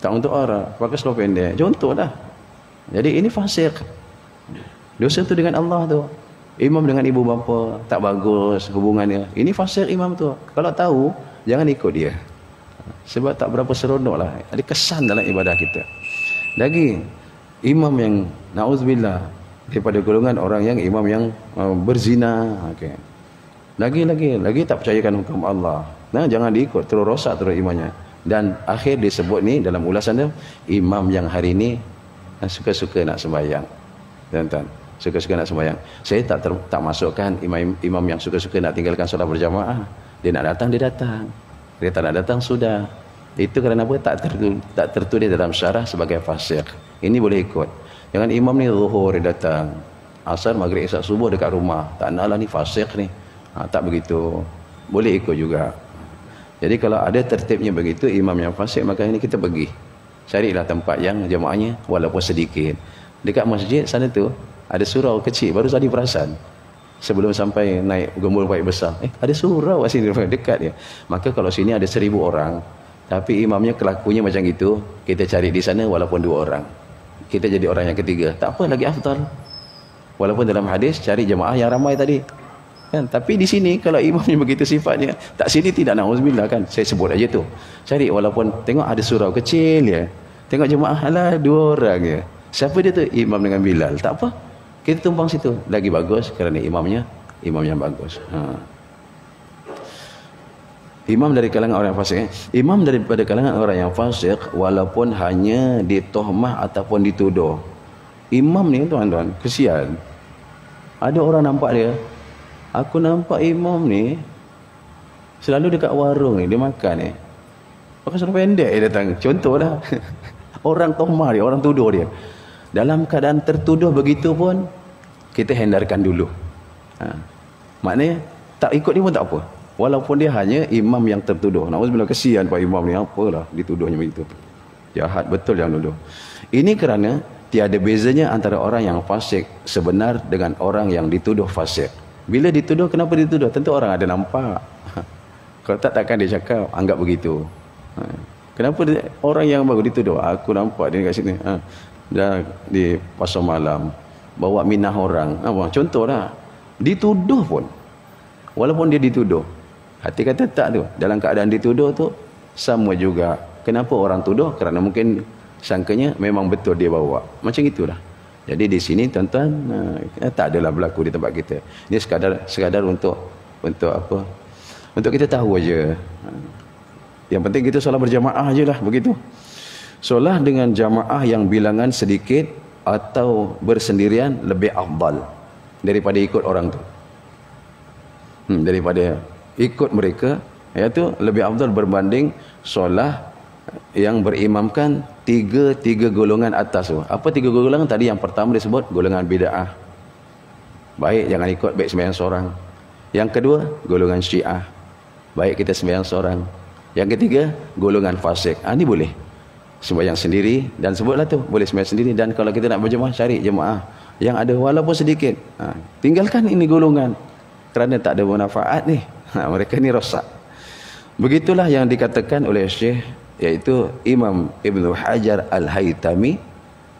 Speaker 1: tak menutup aurat, pakai seluar pendek contohlah. Jadi ini fasik. Dosa tu dengan Allah tu. Imam dengan ibu bapa tak bagus hubungannya. Ini fasik imam tu. Kalau tahu, jangan ikut dia. Sebab tak berapa seronok lah. Ada kesan dalam ibadah kita. Lagi imam yang na'udzubillah daripada golongan orang yang imam yang berzina. Okay. Lagi tak percayakan hukum Allah. Nah, jangan diikut, terus rosak terus imannya. Dan akhir disebut ni dalam ulasan tu, imam yang hari ni suka-suka nak sembahyang. Tuan-tuan, suka-suka nak sembahyang. Saya tak masukkan imam yang suka-suka nak tinggalkan solat berjamaah. Dia nak datang, dia datang. Dia tak nak datang, sudah. Itu kerana apa? Tak tertulis dalam syarah sebagai fasik. Ini boleh ikut. Jangan imam ni zuhur dia datang, asar, maghrib, isyak, subuh dekat rumah. Tak naklah ni fasik ni. Tak begitu. Boleh ikut juga. Jadi kalau ada tertibnya begitu, imam yang fasik, maka ini kita pergi. Carilah tempat yang jemaahnya walaupun sedikit. Dekat masjid sana tu ada surau kecil, baru tadi perasan. Sebelum sampai naik gembul baik besar, ada surau kat sini dekat dia. Maka kalau sini ada 1000 orang, tapi imamnya kelakunya macam itu, kita cari di sana walaupun 2 orang. Kita jadi orang yang ketiga, tak apa, lagi afdal. Walaupun dalam hadis cari jemaah yang ramai tadi kan. Tapi di sini kalau imamnya begitu sifatnya, tak sini tidak, na'udzubillah kan. Saya sebut aja tu. Cari walaupun tengok ada surau kecil ya. Tengok jemaah lah 2 orang ya. Siapa dia tu? Imam dengan Bilal. Tak apa, kita tumpang situ. Lagi bagus kerana imamnya imam yang bagus. Imam dari kalangan orang yang fasik. Imam daripada kalangan orang yang fasik, walaupun hanya ditohmah ataupun dituduh. Imam ni tuan-tuan, kesian. Ada orang nampak dia, aku nampak imam ni selalu dekat warung ni, dia makan ni. Pakai seluar pendek dia datang. Contohlah. Orang tohmah dia, orang tuduh dia. Dalam keadaan tertuduh begitu pun, kita hindarkan dulu. Maknanya, tak ikut dia pun tak apa. Walaupun dia hanya imam yang tertuduh. Na'udzubillah, kesian Pak Imam ni, apalah dituduhnya begitu. Jahat betul yang tuduh. Ini kerana tiada bezanya antara orang yang fasik sebenar dengan orang yang dituduh fasik. Bila dituduh, kenapa dituduh? Tentu orang ada nampak. Kalau tak, takkan dia cakap, anggap begitu. Kenapa orang yang baru dituduh? Aku nampak dia kat sini. Dah di pasar malam, bawa minah orang. Contohlah, dituduh pun. Walaupun dia dituduh, hati kata tak tu. Dalam keadaan dituduh tu, sama juga. Kenapa orang tuduh? Kerana mungkin sangkanya memang betul dia bawa. Macam itulah. Jadi di sini tuan-tuan, tak adalah berlaku di tempat kita. Ini sekadar untuk apa? Untuk kita tahu aja. Yang penting kita solat berjamaah je lah, begitu. Solat dengan jamaah yang bilangan sedikit atau bersendirian lebih afdal daripada ikut orang tu. Daripada ikut mereka, iaitu lebih afdal berbanding solat yang berimamkan tiga golongan atas tu. Apa tiga golongan tadi? Yang pertama disebut golongan bid'ah. Baik jangan ikut, baik sembahyang seorang. Yang kedua, golongan Syiah. Baik kita sembahyang seorang. Yang ketiga, golongan fasik. Ini boleh sembahyang sendiri, dan sebutlah tu, boleh sembahyang sendiri. Dan kalau kita nak berjemaah, cari jemaah yang ada walaupun sedikit. Tinggalkan ini golongan, kerana tak ada manfaat ni. Mereka ni rosak. Begitulah yang dikatakan oleh Syekh, iaitu Imam Ibn Hajar Al-Haytami,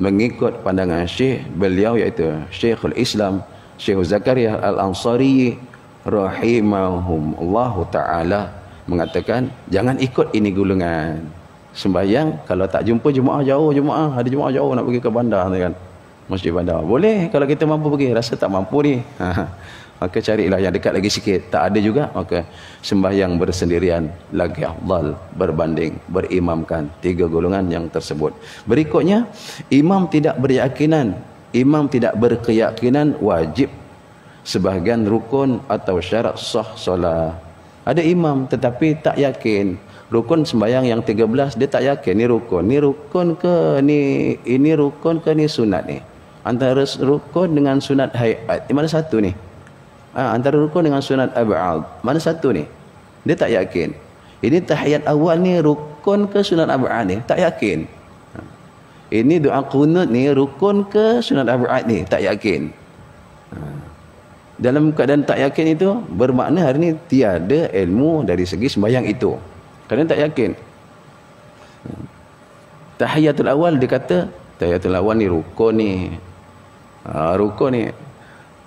Speaker 1: mengikut pandangan Syekh beliau, iaitu Syekhul Islam Syekh Zakaria Al-Ansari rahimahumullahu ta'ala, mengatakan jangan ikut ini golongan. Sembahyang kalau tak jumpa jemaah jauh, ada jemaah jauh nak pergi ke bandar kan, masjid bandar, boleh kalau kita mampu pergi. Rasa tak mampu ni, maka carilah yang dekat lagi sikit. Tak ada juga, maka sembahyang bersendirian lagi afdal berbanding berimamkan tiga golongan yang tersebut. Berikutnya, imam tidak berkeyakinan wajib sebahagian rukun atau syarat sah solat. Ada imam tetapi tak yakin rukun sembahyang yang 13, dia tak yakin ni rukun ke ini rukun ke ni sunat ni. Antara rukun dengan sunat hayat, mana satu ni? Antara rukun dengan sunat ab'ad, mana satu ni? Dia tak yakin. Ini tahiyat awal ni rukun ke sunat ab'ad ni? Tak yakin. Ini doa qunut ni rukun ke sunat ab'ad ni? Tak yakin. Dalam keadaan tak yakin itu, bermakna hari ini tiada ilmu dari segi sembahyang itu, kerana tak yakin. Tahiyatul awal, dia kata tahiyatul awal ni rukun ni, rukun ni.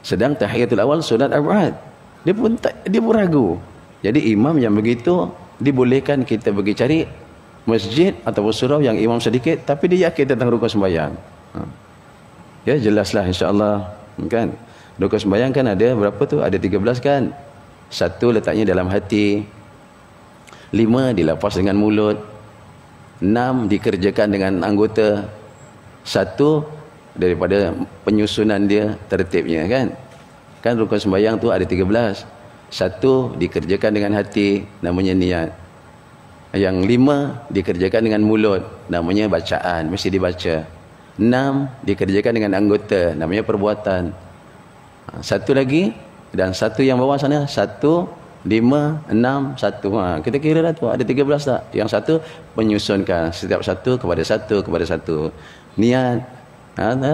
Speaker 1: Sedang tahiyatul awal sunat ab'ad, dia pun ragu. Jadi imam yang begitu, dibolehkan kita pergi cari masjid ataupun surau yang imam sedikit, tapi dia yakin tentang rukun sembahyang. Ya, jelaslah insya-Allah kan. Rukun sembahyang kan ada berapa tu? Ada 13 kan? 1 letaknya dalam hati, 5 dilafaz dengan mulut, 6 dikerjakan dengan anggota, 1 daripada penyusunan dia, tertibnya kan. Kan rukun sembahyang tu ada 13. 1 dikerjakan dengan hati, namanya niat. Yang 5 dikerjakan dengan mulut, namanya bacaan, mesti dibaca. 6 dikerjakan dengan anggota, namanya perbuatan. 1 lagi, dan 1 yang bawah sana, 1, 5, 6, 1. Kita kira dah tu, ada 13 tak? Yang 1 menyusunkan setiap 1 kepada 1 kepada 1. Niat.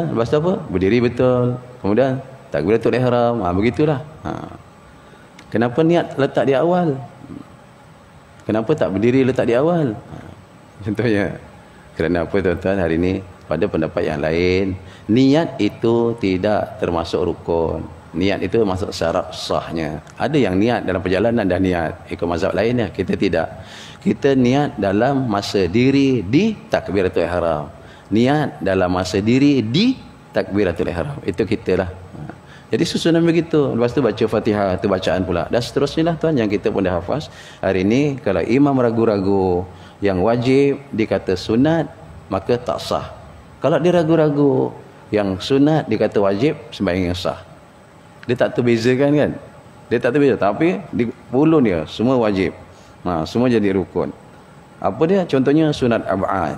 Speaker 1: Lepas tu apa? Berdiri betul. Kemudian takbiratul ihram. Begitulah. Kenapa niat letak di awal? Kenapa tak berdiri letak di awal? Contohnya, kerana apa tuan-tuan, hari ini pada pendapat yang lain, niat itu tidak termasuk rukun. Niat itu masuk syarat sahnya. Ada yang niat dalam perjalanan dah niat, ikut mazhab lainnya. Kita tidak. Kita niat dalam masa diri di takbiratul ihram. Niat dalam masa diri di takbiratul ihram. Itu kita lah. Jadi susunan begitu. Lepas tu baca Fatihah, tu bacaan pula. Dan seterusnya lah tuan yang kita pun dah hafaz. Hari ini kalau imam ragu-ragu yang wajib dikata sunat, maka tak sah. Kalau dia ragu-ragu yang sunat dikata wajib, sembahyang yang sah. Dia tak terbezakan kan? Dia tak terbeza. Tapi di pulun dia semua wajib. Semua jadi rukun. Apa dia? Contohnya sunat ab'ad.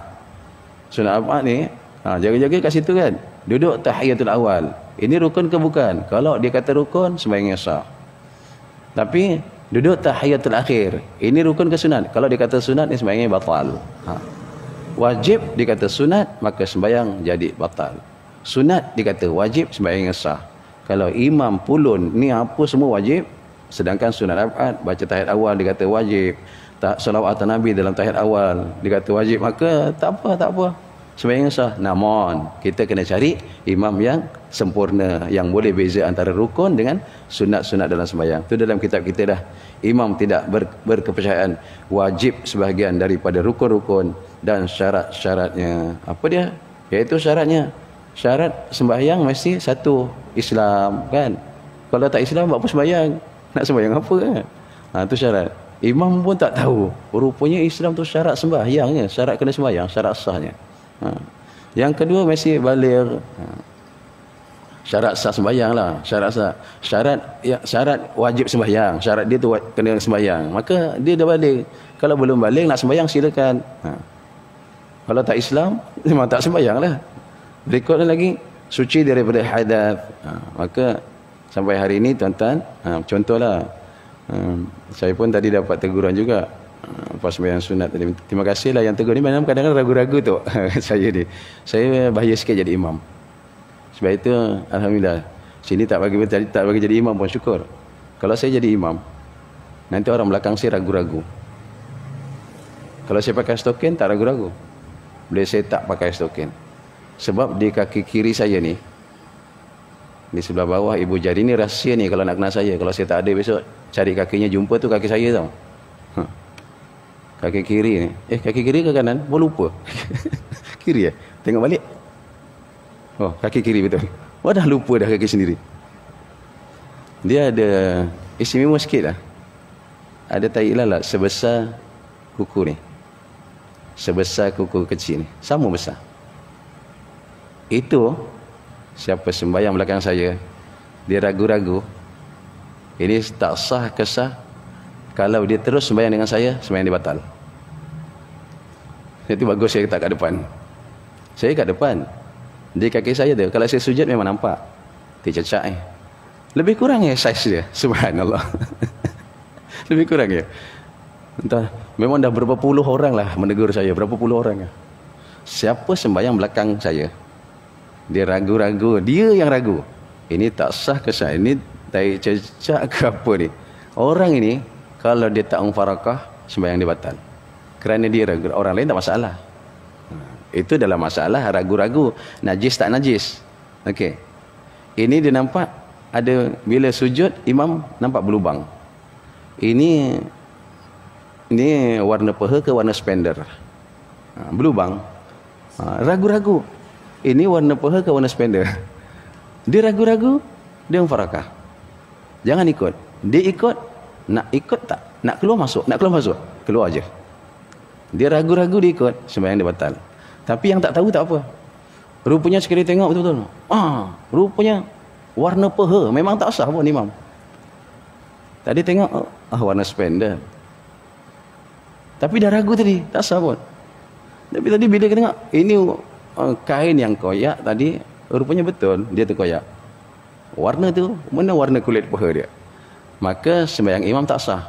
Speaker 1: Sunat ab'ad ni, jaga-jaga kat situ kan. Duduk tahiyatul awal. Ini rukun ke bukan? Kalau dia kata rukun, sembahyang sah. Tapi duduk tahiyatul akhir. Ini rukun ke sunat? Kalau dia kata sunat, ni sembahyang batal. Wajib dikata sunat, maka sembahyang jadi batal. Sunat dikata wajib, sembahyang sah. Kalau imam pulun, ni apa semua wajib. Sedangkan sunat ab'ad, baca tahiyat awal dikata wajib. Salawat atas Nabi dalam tahiyat awal dikata wajib, maka tak apa. Sembahyang sah. Namun kita kena cari imam yang sempurna, yang boleh beza antara rukun dengan sunat-sunat dalam sembahyang. Itu dalam kitab kita dah. Imam tidak berkepercayaan wajib sebahagian daripada rukun-rukun dan syarat-syaratnya. Apa dia? Iaitu syaratnya. Syarat sembahyang mesti satu, Islam kan. Kalau tak Islam buat apa sembahyang? Nak sembahyang apa kan? Itu syarat. Imam pun tak tahu. Rupanya Islam tu syarat sembahyangnya, syarat kena sembahyang, syarat sahnya. Yang kedua mesti baligh. Syarat sah sembahyang lah, syarat sah. Syarat wajib sembahyang, syarat dia tu kena sembahyang. Maka dia dah baligh. Kalau belum baligh nak sembahyang silakan. Kalau tak Islam memang tak sembahyang lah. Berikutnya lagi suci daripada hadas. Maka sampai hari ini tuan-tuan, contohlah, saya pun tadi dapat teguran juga pas sembahyang sunat tadi. Terima kasihlah yang tegur ni. Memang kadang-kadang ragu-ragu tu saya ni. Saya bahaya sikit jadi imam. Sebab itu alhamdulillah sini tak bagi jadi imam pun syukur. Kalau saya jadi imam, nanti orang belakang saya ragu-ragu. Kalau saya pakai stokin tak ragu-ragu. Boleh saya tak pakai stokin. Sebab di kaki kiri saya ni, di sebelah bawah ibu jari ni rahsia ni kalau nak kenal saya. Kalau saya tak ada besok cari kakinya jumpa tu kaki saya tau. Kaki kiri ni. Kaki kiri ke kanan? Pun lupa. Kiri ya? Tengok balik. Oh, kaki kiri betul. Dah lupa dah kaki sendiri. Dia ada istimewa sikit lah. Ada tai lalat sebesar kuku ni. Sebesar kuku kecil ni. Sama besar. Itu siapa sembahyang belakang saya, dia ragu-ragu, ini tak sah ke sah. Kalau dia terus sembahyang dengan saya, sembahyang dia batal. Itu bagus saya tak kat depan. Saya kat depan. Di kaki saya tu, kalau saya sujud memang nampak. Dia cecak Lebih kurang saiz dia. Subhanallah. Lebih kurang Entah, memang dah berapa puluh orang lah menegur saya. Berapa puluh orang Siapa sembahyang belakang saya, dia ragu-ragu. Dia yang ragu. Ini tak sah ke sah? Ini tai cecak ke apa ni? Orang ini kalau dia tak mufarakah, sembahyang dia batal. Kerana dia ragu. Orang lain tak masalah. Itu dalam masalah ragu-ragu. Najis tak najis. Okey. Ini dia nampak ada bila sujud imam nampak berlubang. Ini warna peha ke warna spender? Berlubang. Ragu-ragu. Ini warna peha ke warna spender? Dia ragu-ragu, dia mufarakah. Jangan ikut. Dia ikut, nak ikut tak? Nak keluar masuk, nak keluar masuk. Keluar aja. Dia ragu-ragu dia ikut, sembahyang dia batal. Tapi yang tak tahu tak apa. Rupanya sekali tengok betul-betul. Rupanya warna peha, memang tak sah pun imam. Tadi tengok, warna spender. Tapi dah ragu tadi, tak sah pun. Tapi tadi bila kita tengok, ini kain yang koyak tadi, rupanya betul dia terkoyak. Warna tu, mana warna kulit peha dia? Maka sembahyang imam tak sah.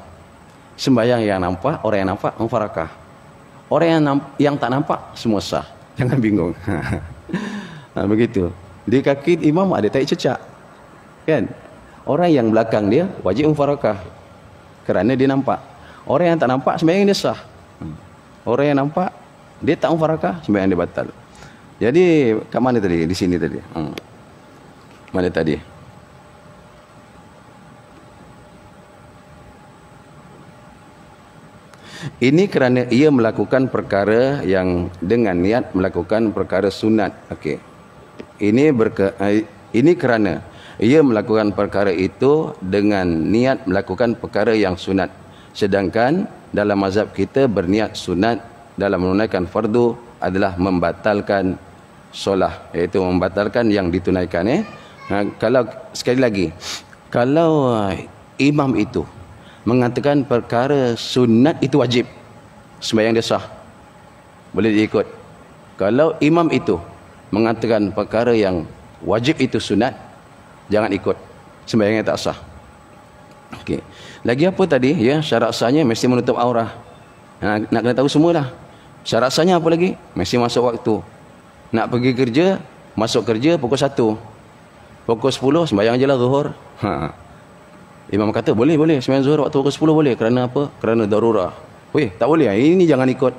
Speaker 1: Sembahyang yang nampak, orang yang nampak mufarakah. Orang yang tak nampak semua sah. Jangan bingung. Begitu. Di kaki imam ada tai cecak. Kan? Orang yang belakang dia wajib mufarakah. Kerana dia nampak. Orang yang tak nampak sembahyang dia sah. Orang yang nampak dia tak mufarakah, sembahyang dia batal. Jadi kat mana tadi? Di sini tadi. Mana tadi? Ini kerana ia melakukan perkara yang dengan niat melakukan perkara sunat. Okey. Ini kerana ia melakukan perkara itu dengan niat melakukan perkara yang sunat. Sedangkan dalam mazhab kita berniat sunat dalam menunaikan fardu adalah membatalkan solah, iaitu membatalkan yang ditunaikan. Kalau sekali lagi, kalau imam itu mengatakan perkara sunat itu wajib, sembahyang dia sah, boleh diikut. Kalau imam itu mengatakan perkara yang wajib itu sunat, jangan ikut, sembahyangnya tak sah. Okey. Lagi apa tadi? Ya, syarat sahnya mesti menutup aurah. Nak kena tahu semualah. Syarat sahnya apa lagi? Mesti masuk waktu. Nak pergi kerja, masuk kerja pukul 1. Pukul 10 sembahyang je lah zuhur. Imam kata boleh sembahyang zuhur waktu pukul 10 boleh. Kerana apa? Kerana darurah. Weh, tak boleh. Ini jangan ikut.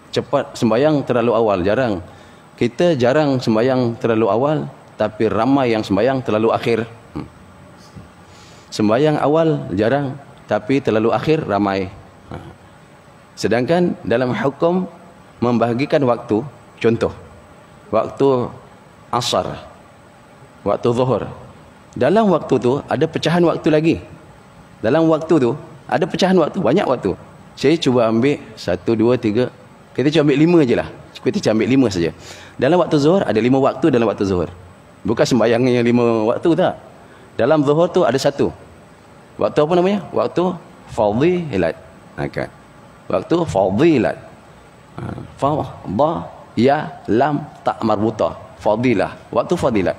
Speaker 1: Cepat sembahyang terlalu awal, jarang. Kita jarang sembahyang terlalu awal, tapi ramai yang sembahyang terlalu akhir. Sembahyang awal jarang, tapi terlalu akhir ramai. Sedangkan dalam hukum membahagikan waktu, contoh, waktu asar, waktu zuhur. Dalam waktu tu ada pecahan waktu lagi. Dalam waktu tu ada pecahan waktu, banyak waktu. Saya cuba ambil 1, 2, 3. Kita cuba ambil 5 je lah. Kita cuba ambil 5 saja. Dalam waktu zuhur ada 5 waktu dalam waktu zuhur. Bukan sembahyang yang 5 waktu tak. Dalam zuhur tu ada 1. Waktu apa namanya? Waktu fadilat. Kan? Waktu fadilat. Fadha ya lam tak marbutah. Fadilah. Waktu fadilat.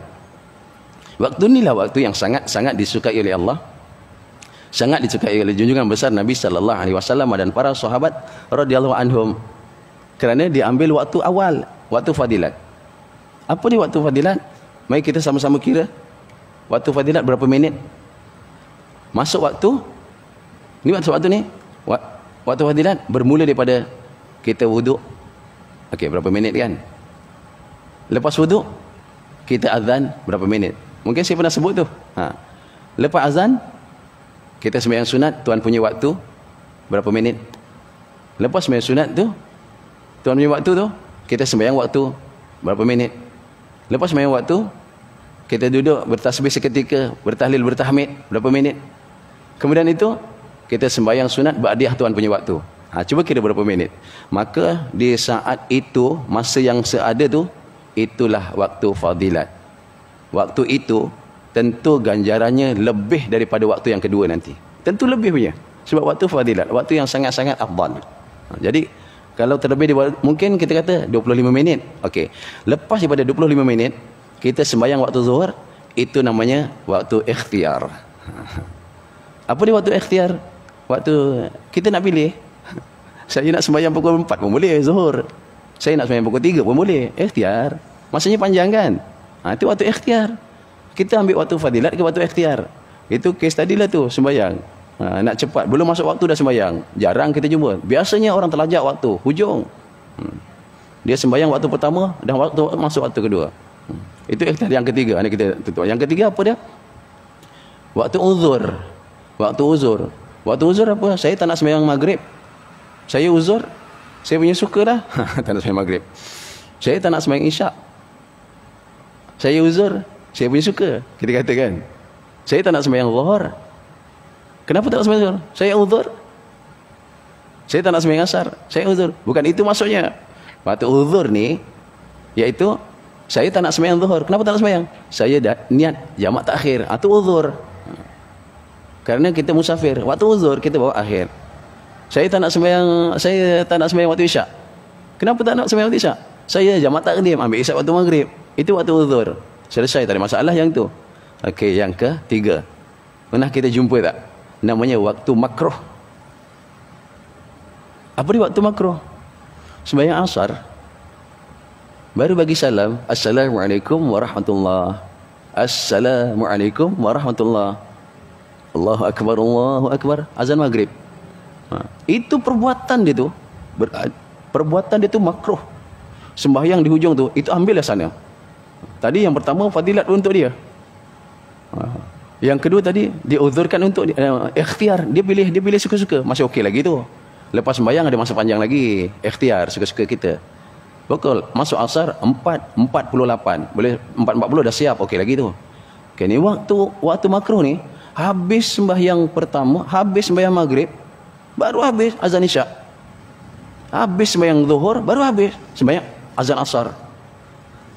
Speaker 1: Waktu inilah waktu yang sangat-sangat disukai oleh Allah. Sangat disukai oleh junjungan besar Nabi sallallahu alaihi wasallam dan para sahabat radhiyallahu anhum. Kerana dia ambil waktu awal, waktu fadilat. Apa dia waktu fadilat? Mari kita sama-sama kira. Waktu fadilat berapa minit? Masuk waktu. Ni waktu ni. Waktu fadilat bermula daripada kita wuduk. Okey, berapa minit kan? Lepas wuduk kita azan berapa minit? Mungkin saya pernah sebut tu. Lepas azan kita sembahyang sunat, tuan punya waktu berapa minit? Lepas sembahyang sunat tu, tuan punya waktu tu, kita sembahyang waktu berapa minit? Lepas sembahyang waktu, kita duduk bertasbih seketika, bertahlil, bertahmid berapa minit? Kemudian itu kita sembahyang sunat ba'diyah tuan punya waktu. Cuba kira berapa minit. Maka di saat itu, masa yang seada tu, itulah waktu fadilat. Waktu itu tentu ganjarannya lebih daripada waktu yang kedua nanti. Tentu lebih punya. Sebab waktu fadilat, waktu yang sangat-sangat afdal. Jadi kalau terlebih mungkin kita kata 25 minit. Okey. Lepas daripada 25 minit kita sembahyang waktu zuhur, itu namanya waktu ikhtiar. Apa dia waktu ikhtiar? Waktu kita nak pilih. Saya nak sembahyang pukul 4 pun boleh zuhur. Saya nak sembahyang pukul 3 pun boleh. Ikhtiar. Masanya panjang kan? Itu waktu ikhtiar. Kita ambil waktu fadilat ke waktu ikhtiar. Itu case tadilah tu sembahyang. Nak cepat, belum masuk waktu dah sembahyang. Jarang kita jumpa. Biasanya orang terlajak waktu hujung. Dia sembahyang waktu pertama dan waktu masuk waktu kedua. Itu ikhtiar yang ketiga. Ini kita tutup. Yang ketiga apa dia? Waktu uzur. Waktu uzur. Waktu uzur apa? Saya tak nak sembahyang maghrib. Saya uzur. Saya punya suka dah. Tak nak sembahyang maghrib. Saya tak nak sembahyang isyak. Saya uzur. Saya punya suka. Kita katakan. Saya tak nak sembahyang zuhur. Kenapa tak nak sembahyang zuhur? Saya uzur. Saya tak nak sembahyang asar. Saya uzur. Bukan itu maksudnya. Waktu uzur ni, iaitu saya tak nak sembahyang zuhur. Kenapa tak nak sembahyang? Saya dah niat jamak takhir. Itu uzur. Kerana kita musafir. Waktu uzur kita bawa akhir. Saya tak nak sembahyang waktu isyak. Kenapa tak nak sembahyang waktu isyak? Saya jamak takdim, ambil isyak waktu maghrib. Itu waktu uzur. Selesai, tak ada masalah yang tu. Okey, yang ketiga. Pernah kita jumpa tak? Namanya waktu makruh. Apa dia waktu makruh? Sembahyang asar, baru bagi salam, Assalamualaikum warahmatullahi. Assalamualaikum warahmatullahi. Allahu Akbar, Allahu Akbar. Azan maghrib. Itu perbuatan dia tu. Perbuatan dia tu makruh. Sembahyang di hujung tu, itu ambillah sana. Tadi yang pertama fadilat untuk dia. Yang kedua tadi diuzurkan untuk ikhtiar. Dia pilih suka-suka. Masih okey lagi tu. Lepas sembahyang ada masa panjang lagi. Ikhtiar suka-suka kita. Betul. Masuk asar 4:48. Boleh 4:40 dah siap. Okey lagi tu. Okey, ni waktu makruh ni, habis sembahyang pertama, habis sembahyang maghrib, baru habis azan isyak. Habis sembahyang zuhur, baru habis sembahyang azan asar.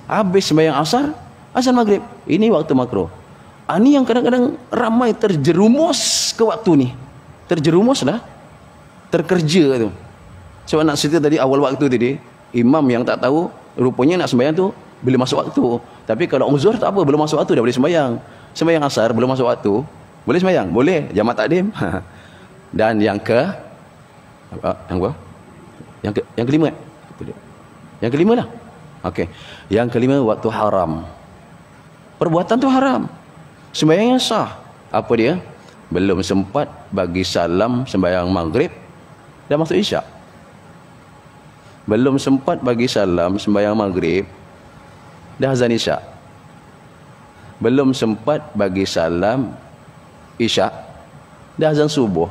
Speaker 1: Habis sembahyang asar, azan maghrib. Ini waktu makruh. Ini yang kadang-kadang ramai terjerumus ke waktu ni. Terjerumus lah. Terkerja tu. Sebab nak cerita tadi awal waktu tadi, imam yang tak tahu, rupanya nak sembahyang tu bila masuk waktu. Tapi kalau uzur tak apa, belum masuk waktu dah boleh sembahyang. Sembahyang asar belum masuk waktu, boleh sembahyang? Boleh. Jamak takdim. Dan yang kelima. Yang kelima lah. Okey. Yang kelima waktu haram. Perbuatan tu haram. Sembahyangnya sah. Apa dia? Belum sempat bagi salam sembahyang maghrib, dah masuk isyak. Belum sempat bagi salam sembahyang maghrib, dah azan isyak. Belum sempat bagi salam isyak, dah azan subuh.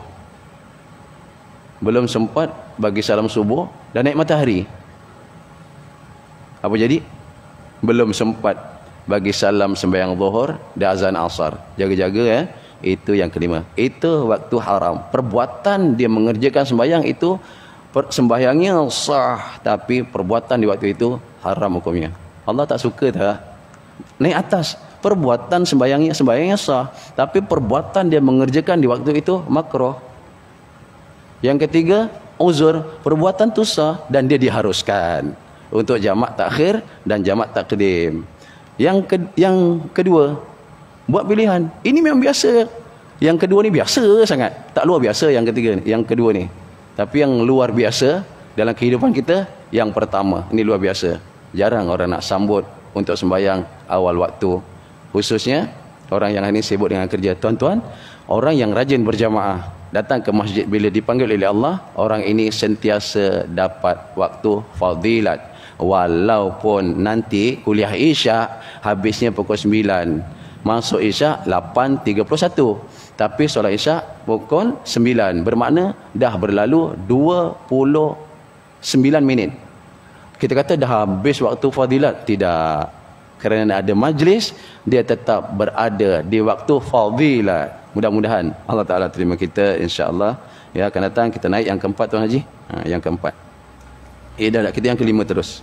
Speaker 1: Belum sempat bagi salam subuh, dah naik matahari. Apa jadi? Belum sempat bagi salam sembahyang zuhur, dah azan asar. Jaga-jaga ya. Itu yang kelima. Itu waktu haram. Perbuatan dia mengerjakan sembahyang itu, sembahyangnya sah, tapi perbuatan di waktu itu haram hukumnya. Allah tak suka tak? Naik atas. Perbuatan sembahyangnya sah, tapi perbuatan dia mengerjakan di waktu itu makruh. Yang ketiga, uzur. Perbuatan tu sah dan dia diharuskan untuk jamak takhir dan jamak takdim. Yang kedua, buat pilihan. Ini memang biasa. Yang kedua ni biasa sangat. Tak luar biasa yang ketiga ni, yang kedua ni. Tapi yang luar biasa dalam kehidupan kita, yang pertama. Ini luar biasa. Jarang orang nak sambut untuk sembahyang awal waktu. Khususnya orang yang ini sibuk dengan kerja. Tuan-tuan, orang yang rajin berjamaah, datang ke masjid bila dipanggil oleh Allah, orang ini sentiasa dapat waktu fadilat. Walaupun nanti kuliah isyak habisnya pukul 9, masuk isyak 8.31, tapi solat isyak pukul 9, bermakna dah berlalu 29 minit. Kita kata dah habis waktu fadilat. Tidak. Kerana ada majlis, dia tetap berada di waktu fadilat. Mudah-mudahan Allah Ta'ala terima kita, insya-Allah. Ya, akan datang kita naik yang keempat, Tuan Haji. Yang keempat. Dah kita yang kelima terus.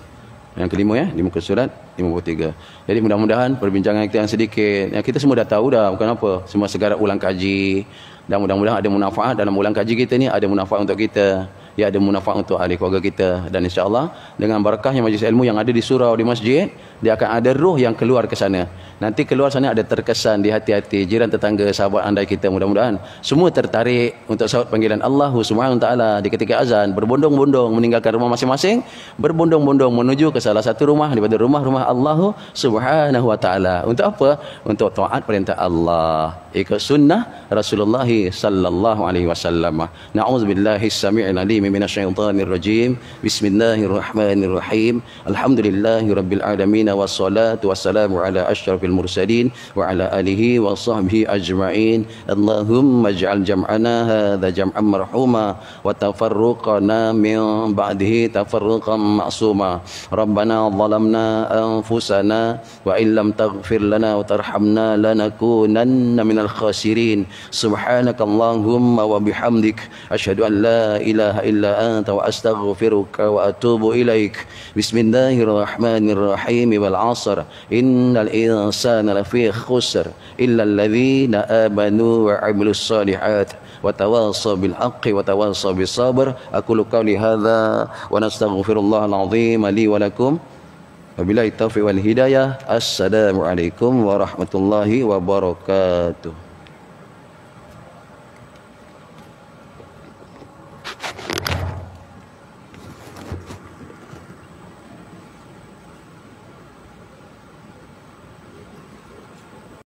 Speaker 1: Yang kelima ya, di muka surat 53. Jadi mudah-mudahan perbincangan kita yang sedikit, yang kita semua dah tahu dah, bukan apa. Semua segera ulang kaji. Dan mudah-mudahan ada manfaat dalam ulang kaji kita ni, ada manfaat untuk kita. Ya, ada manfaat untuk ahli keluarga kita. Dan insya-Allah dengan barakahnya majlis ilmu yang ada di surau, di masjid, dia akan ada ruh yang keluar ke sana. Nanti keluar sana ada terkesan di hati-hati jiran, tetangga, sahabat andai kita. Mudah-mudahan semua tertarik untuk sahut panggilan Allah Subhanahu Wa Taala di ketika azan, berbondong-bondong meninggalkan rumah masing-masing, berbondong-bondong menuju ke salah satu rumah daripada rumah-rumah Allah Subhanahu Wa Taala. Untuk apa? Untuk taat perintah Allah, ikut sunnah Rasulullah sallallahu alaihi wasallam. Na'udzubillahi as-sami'il alim minasyaitonir rajim. Bismillahirrahmanirrahim. Alhamdulillahirabbil alamin wassalatu wassalamu ala asyrafil mursalin wa ala alihi wa sahbihi ajma'in. Allahumma ij'al jam'ana hadza jam'an marhuma wa tafarruqana min ba'dihi tafarruqan ma'suma. Rabbana zalamna anfusana wa illam taghfir lana wa tarhamna lanakunanna minal khasirin. Subhanakallahumma wa bihamdik asyhadu an la ilaha illa anta wa astaghfiruka wa atubu ilaik. Bismillahirrahmanirrahim. Wal 'asr innal insana lafi khusr illa alladhina amanu wa 'amilus shalihat wa tawassaw bil haqqi wa tawassaw bis sabr. Aqulu qawli hadza wa nastaghfirullahal 'azim li wa lakum. Wabillahi taufiq wal hidayah. Assalamualaikum warahmatullahi wabarakatuh.